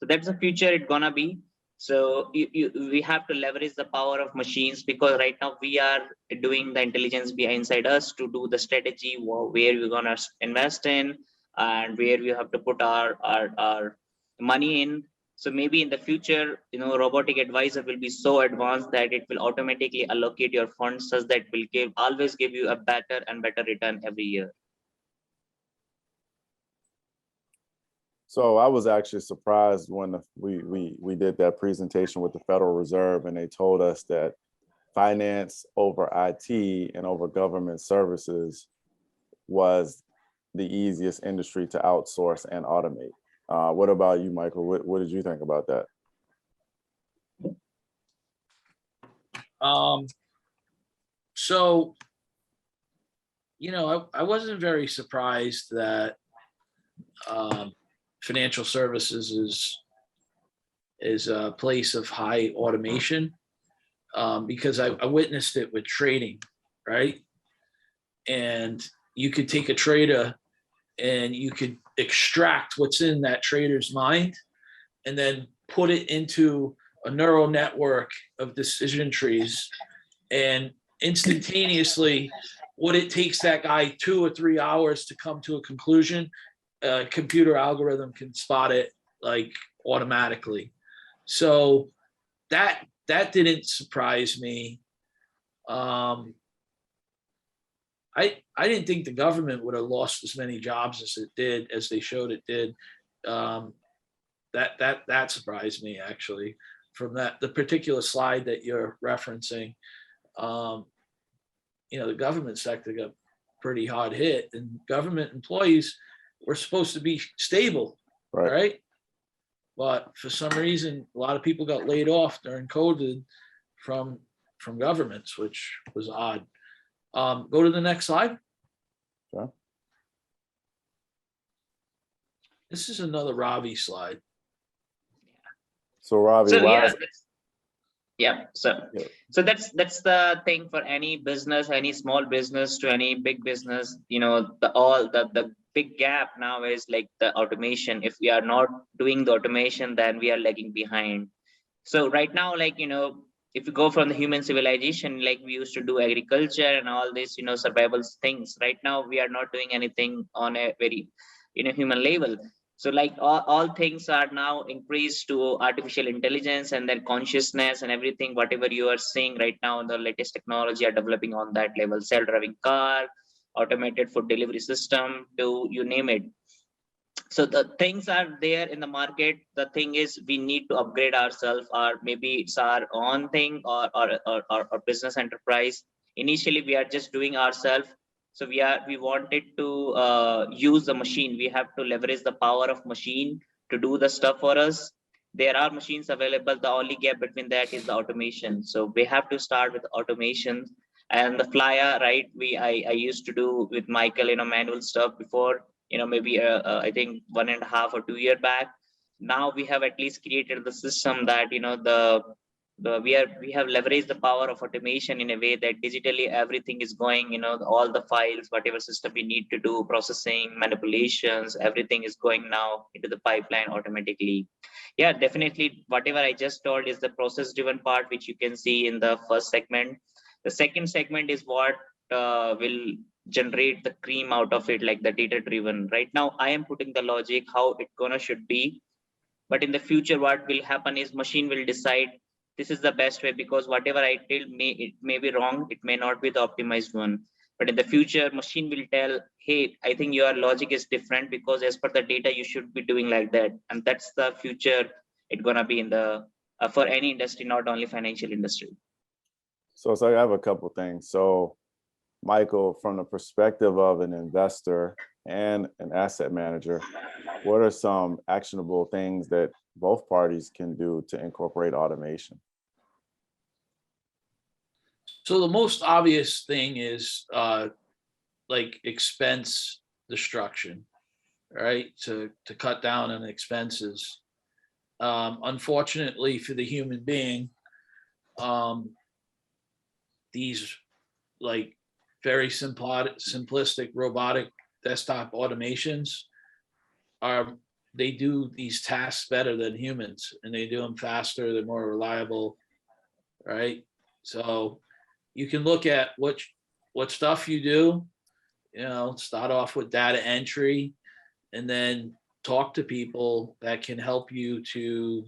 So that's the future it's gonna be. So we have to leverage the power of machines, because right now we are doing the intelligence behind inside us to do the strategy where we're gonna invest in and where we have to put our money in. So maybe in the future, robotic advisor will be so advanced that it will automatically allocate your funds such that will always give you a better and better return every year. So I was actually surprised when we did that presentation with the Federal Reserve, and they told us that finance over IT and over government services was the easiest industry to outsource and automate. What about you, Michael? What did you think about that? So, I wasn't very surprised that financial services is a place of high automation, because I witnessed it with trading, right? And you could take a trader and you could extract what's in that trader's mind and then put it into a neural network of decision trees, and instantaneously what it takes that guy 2 or 3 hours to come to a conclusion, a computer algorithm can spot it like automatically. So that didn't surprise me. I didn't think the government would have lost as many jobs as it did, as they showed it did. That surprised me, actually, from the particular slide that you're referencing. The government sector got pretty hard hit, and government employees were supposed to be stable, right? But for some reason, a lot of people got laid off during COVID from governments, which was odd. Go to the next slide. Sure. This is another Ravi slide. So Ravi, so that's the thing for any business, any small business to any big business. The big gap now is like the automation. If we are not doing the automation, then we are lagging behind. So right now, if you go from the human civilization, like we used to do agriculture and all this, survival things. Right now, we are not doing anything on a very, human level. So all things are now increased to artificial intelligence, and then consciousness and everything, whatever you are seeing right now, the latest technology are developing on that level, self-driving car, automated food delivery system, to you name it. So the things are there in the market. The thing is, we need to upgrade ourselves, or maybe it's our own thing, or business enterprise. Initially, we are just doing ourselves. So we wanted to use the machine. We have to leverage the power of machine to do the stuff for us. There are machines available. The only gap between that is the automation. So we have to start with automation. And the FLAIA, right? I used to do with Michael, manual stuff before, maybe I think 1.5 or 2 years back. Now we have at least created the system that, we have leveraged the power of automation in a way that digitally everything is going, all the files, whatever system we need to do, processing, manipulations, everything is going now into the pipeline automatically. Yeah, definitely. Whatever I just told is the process driven part, which you can see in the first segment. The second segment is what will generate the cream out of it, like the data driven. Right now, I am putting the logic how it should be. But in the future, what will happen is machine will decide this is the best way, because whatever I tell it may be wrong. It may not be the optimized one. But in the future, machine will tell, hey, I think your logic is different, because as per the data, you should be doing like that. And that's the future it's gonna be in the for any industry, not only financial industry. So I have a couple things. So Michael, from the perspective of an investor and an asset manager, what are some actionable things that both parties can do to incorporate automation? So the most obvious thing is like expense destruction, right? To cut down on expenses. Unfortunately for the human being, these like very simplistic robotic desktop automations they do these tasks better than humans, and they do them faster, they're more reliable, right? So you can look at what stuff you do, start off with data entry, and then talk to people that can help you to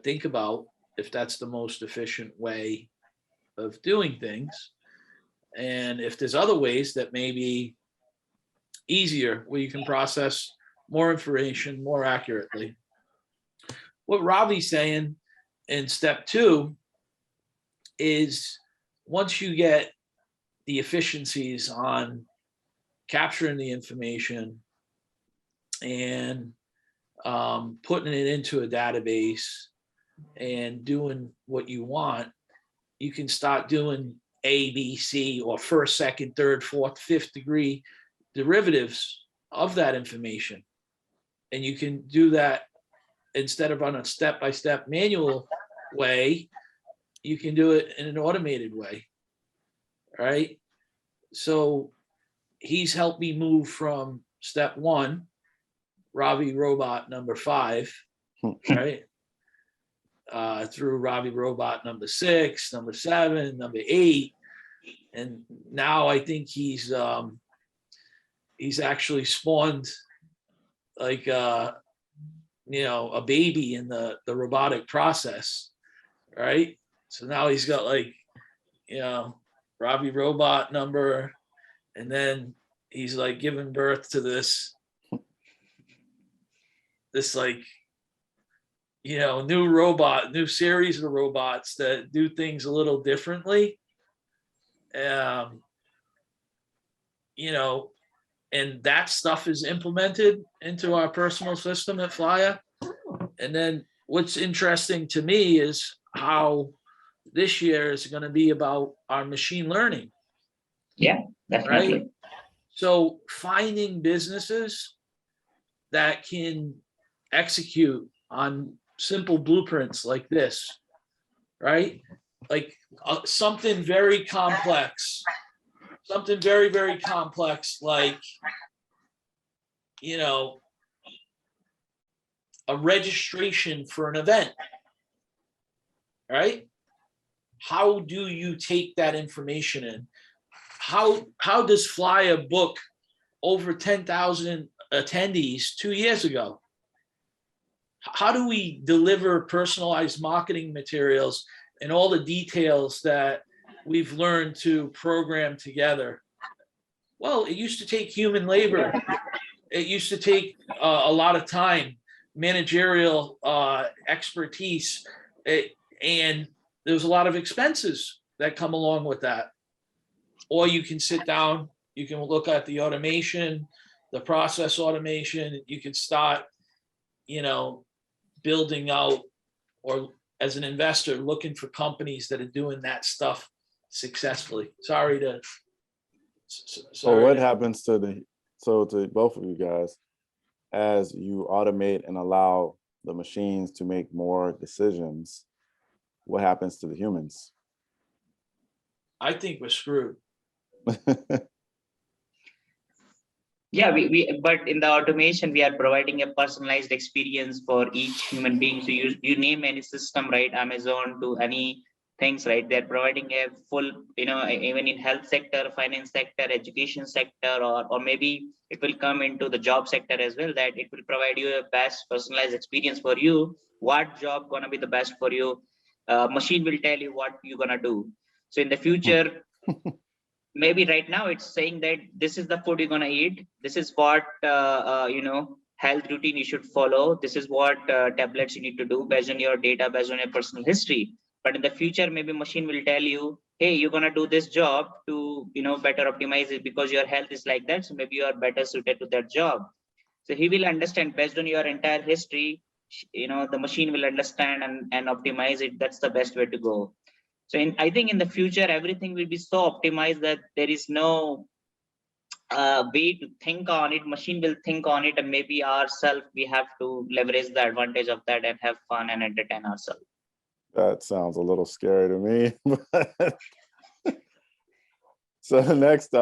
think about if that's the most efficient way of doing things. And if there's other ways that may be easier, where you can process more information more accurately. What Ravi's saying in step 2 is, once you get the efficiencies on capturing the information and putting it into a database and doing what you want, you can start doing A, B, C, or first, second, third, fourth, fifth degree derivatives of that information. And you can do that instead of on a step-by-step manual way, you can do it in an automated way, right? So he's helped me move from step 1, Ravi Robot number 5, right? Through Ravi Robot number 6, number 7, number 8. And now I think he's actually spawned like a baby in the robotic process, right? So now he's got like, Ravi Robot number, and then he's like giving birth to this like, new robot, new series of robots that do things a little differently. And that stuff is implemented into our personal system at FLAIA. And then what's interesting to me is how this year is going to be about our machine learning. Yeah, definitely. Right? So finding businesses that can execute on simple blueprints like this, right? Like something very complex, something very, very complex, like, a registration for an event, right? How do you take that information in? How does FLAIA book over 10,000 attendees 2 years ago? How do we deliver personalized marketing materials and all the details that we've learned to program together? Well, it used to take human labor. It used to take a lot of time, managerial expertise, and there's a lot of expenses that come along with that. Or you can sit down, you can look at the automation, the process automation, you can start, building out, or as an investor, looking for companies that are doing that stuff successfully. So what happens to to both of you guys, as you automate and allow the machines to make more decisions, what happens to the humans? I think we're screwed. Yeah, but in the automation, we are providing a personalized experience for each human being. So you name any system, right? Amazon to any things, right? They're providing a full, even in health sector, finance sector, education sector, or maybe it will come into the job sector as well, that it will provide you a best personalized experience for you. What job gonna be the best for you? Machine will tell you what you're gonna do. So in the future, maybe right now it's saying that this is the food you're gonna eat. This is what health routine you should follow. This is what tablets you need to do based on your data, based on your personal history. But in the future, maybe machine will tell you, hey, you're gonna do this job to better optimize it because your health is like that. So maybe you are better suited to that job. So he will understand based on your entire history. The machine will understand and optimize it. That's the best way to go. So I think in the future, everything will be so optimized that there is no we think on it, machine will think on it, and maybe ourselves, we have to leverage the advantage of that and have fun and entertain ourselves. That sounds a little scary to me. So next,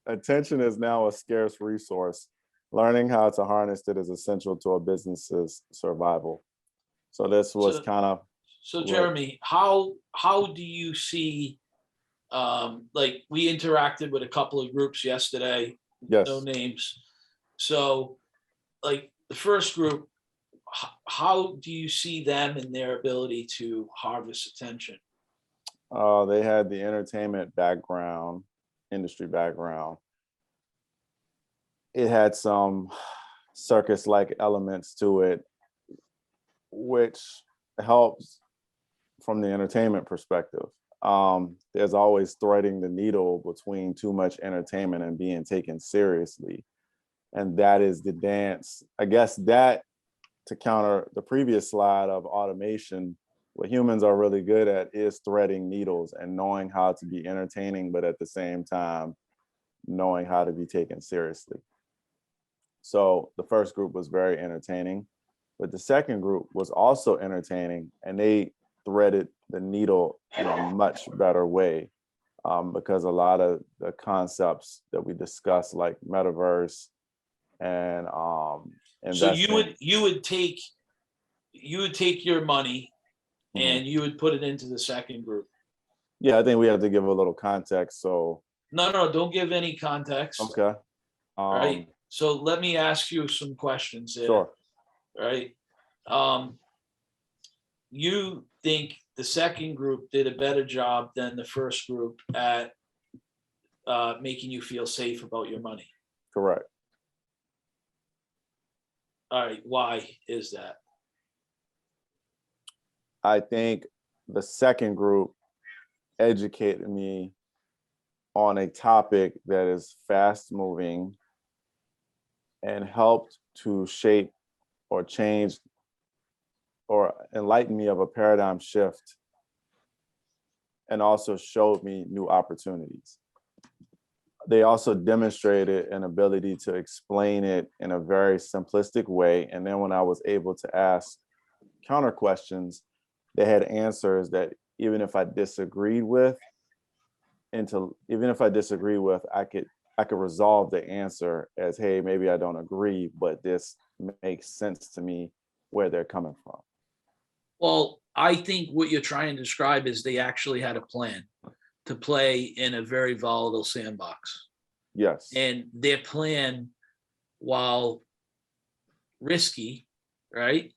attention is now a scarce resource. Learning how to harness it is essential to a business's survival. So this was So- kind of, So Jeremy, how do you see, like we interacted with a couple of groups yesterday, yes. no names. So like the first group, how do you see them and their ability to harvest attention? They had the entertainment background, industry background. It had some circus-like elements to it, which helps from the entertainment perspective. There's always threading the needle between too much entertainment and being taken seriously. And that is the dance. I guess that, to counter the previous slide of automation, what humans are really good at is threading needles and knowing how to be entertaining, but at the same time, knowing how to be taken seriously. So the first group was very entertaining, but the second group was also entertaining, and they threaded the needle in a much better way, because a lot of the concepts that we discussed, like metaverse and So investing. you would take your money Mhm. and you would put it into the second group. Yeah, I think we have to give a little context. So No, don't give any context. okay, Right. So let me ask you some questions there. sure. Right. You think the second group did a better job than the first group at making you feel safe about your money? Correct. All right. Why is that? I think the second group educated me on a topic that is fast moving and helped to shape or change or enlighten me of a paradigm shift, and also showed me new opportunities. They also demonstrated an ability to explain it in a very simplistic way. And then when I was able to ask counter questions, they had answers that even if I disagreed with, I could resolve the answer as, hey, maybe I don't agree, but this makes sense to me where they're coming from. Well, I think what you're trying to describe is they actually had a plan to play in a very volatile sandbox. Yes. And their plan, while risky, right?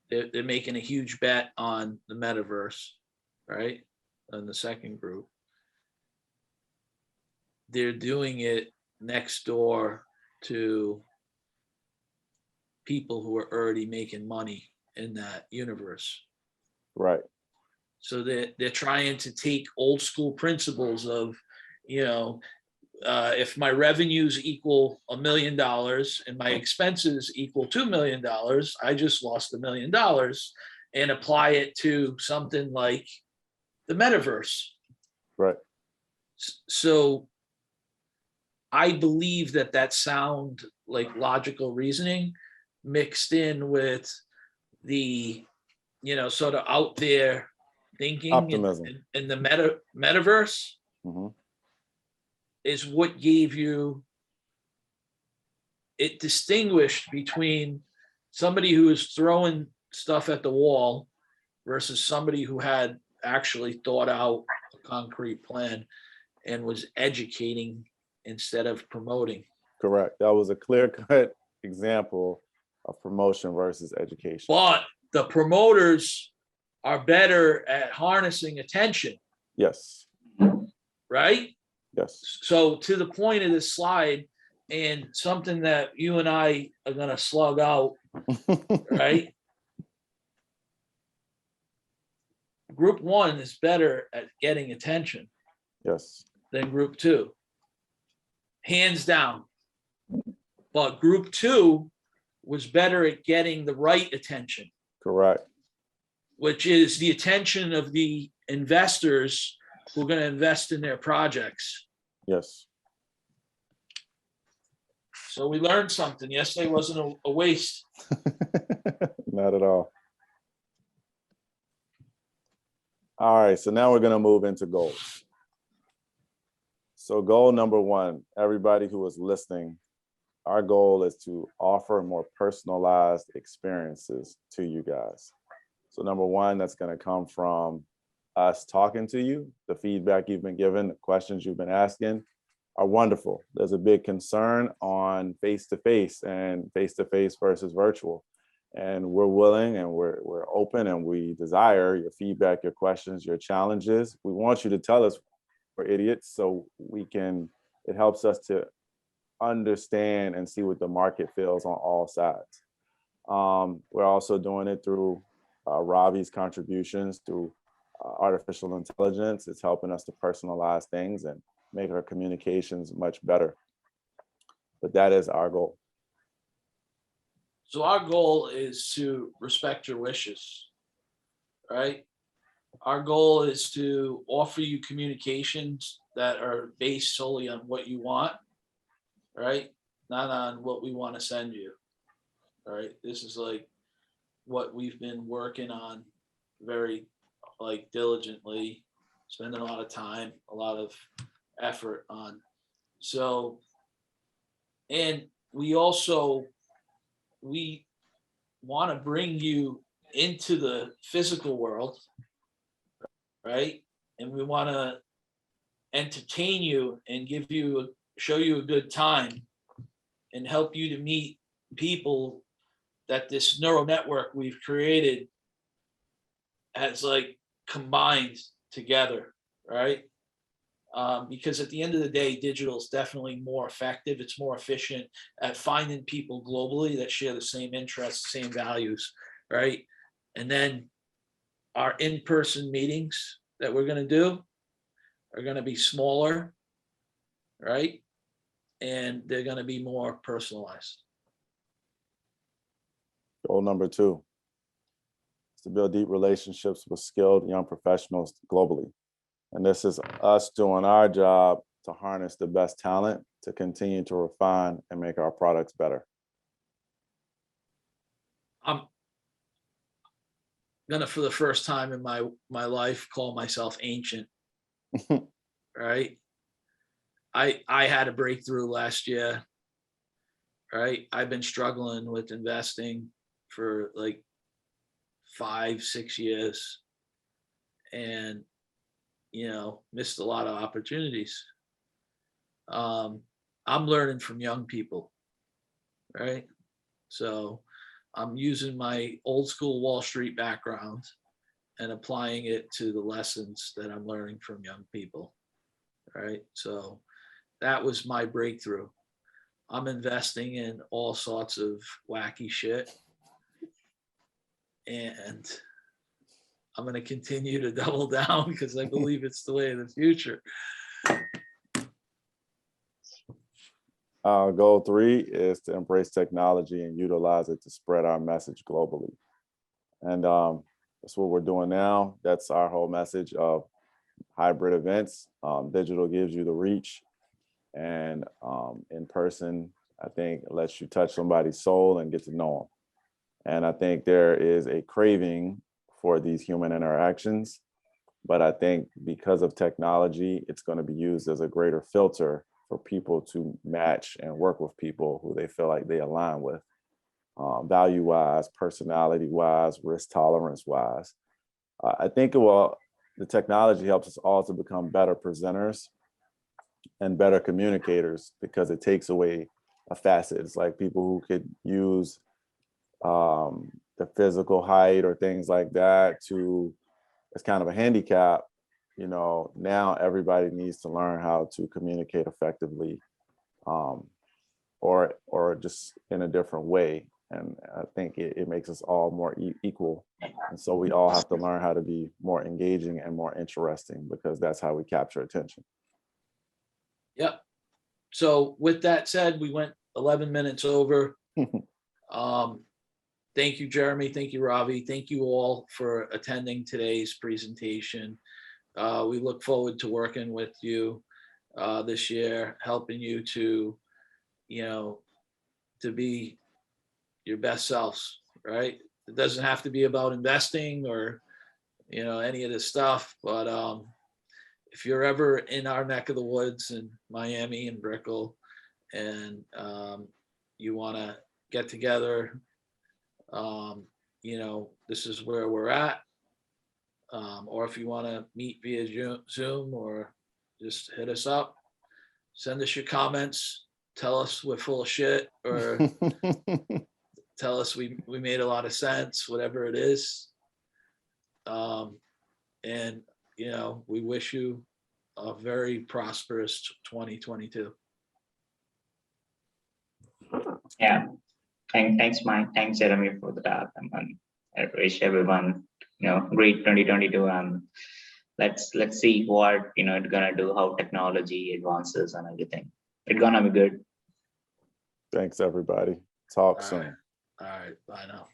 They're making a huge bet on the metaverse, right? On the second group. They're doing it next door to people who are already making money in that universe. Right. So they're trying to take old school principles of, if my revenues equal $1 million and my expenses equal $2 million, I just lost $1 million, and apply it to something like the metaverse. Right. So I believe that sound like logical reasoning mixed in with the, sort of out there thinking Optimism. in the metaverse Mhm. is what gave you, it distinguished between somebody who is throwing stuff at the wall versus somebody who had actually thought out a concrete plan and was educating instead of promoting. Correct. That was a clear-cut example of promotion versus education. But the promoters are better at harnessing attention, Yes. right? Yes. So to the point of this slide, and something that you and I are going to slug out, right? Group one is better at getting attention Yes. than group two, hands down. But group two was better at getting the right attention, Correct. which is the attention of the investors who are going to invest in their projects. Yes. So we learned something. Yesterday wasn't a waste. Not at all. All right, so now we're going to move into goals. So goal number one, everybody who is listening, our goal is to offer more personalized experiences to you guys. So number one, that's going to come from us talking to you. The feedback you've been given, the questions you've been asking are wonderful. There's a big concern on face-to-face and face-to-face versus virtual. And we're willing and we're open and we desire your feedback, your questions, your challenges. We want you to tell us we're idiots so it helps us to understand and see what the market feels on all sides. We're also doing it through Ravi's contributions through artificial intelligence. It's helping us to personalize things and make our communications much better. But that is our goal. So our goal is to respect your wishes, right? Our goal is to offer you communications that are based solely on what you want, right? Not on what we want to send you, right? This is like what we've been working on very diligently, spending a lot of time, a lot of effort on. So, and we want to bring you into the physical world, right? And we want to entertain you and show you a good time and help you to meet people that this neural network we've created has combined together, right? Because at the end of the day, digital is definitely more effective. It's more efficient at finding people globally that share the same interests, same values, right? And then our in-person meetings that we're going to do are going to be smaller, right? And they're going to be more personalized. Goal number two is to build deep relationships with skilled young professionals globally. And this is us doing our job to harness the best talent to continue to refine and make our products better. I'm gonna, for the first time in my life, call myself ancient. Right? I had a breakthrough last year. Right? I've been struggling with investing for 5-6 years, and missed a lot of opportunities. I'm learning from young people, right? So I'm using my old school Wall Street background and applying it to the lessons that I'm learning from young people, right? So that was my breakthrough. I'm investing in all sorts of wacky shit, and I'm going to continue to double down because I believe it's the way of the future. Goal three is to embrace technology and utilize it to spread our message globally. And that's what we're doing now. That's our whole message of hybrid events. Digital gives you the reach, and in person, I think, lets you touch somebody's soul and get to know them. And I think there is a craving for these human interactions. But I think because of technology, it's going to be used as a greater filter for people to match and work with people who they feel like they align with, value-wise, personality-wise, risk tolerance-wise. I think the technology helps us all to become better presenters and better communicators because it takes away a facet. It's like people who could use the physical height or things like that as kind of a handicap. Now everybody needs to learn how to communicate effectively, or just in a different way. And I think it makes us all more equal. And so we all have to learn how to be more engaging and more interesting, because that's how we capture attention. Yep. So with that said, we went 11 minutes over. Thank you, Jeremy. Thank you, Ravi. Thank you all for attending today's presentation. We look forward to working with you this year, helping you to, to be your best selves, right? It doesn't have to be about investing or, you know, any of this stuff, but if you're ever in our neck of the woods in Miami and Brickell, and you want to get together, you know, this is where we're at. Or if you want to meet via Zoom, or just hit us up, send us your comments, tell us we're full of shit, or tell us we made a lot of sense, whatever it is. And, you know, we wish you a very prosperous 2022. Yeah. Thanks, Mike. Thanks, Jeremy, for the talk. I wish everyone, you know, great 2022. Let's see what, you know, it's gonna do, how technology advances and everything. It's gonna be good. Thanks, everybody. Talk All soon. right. All right. Bye now.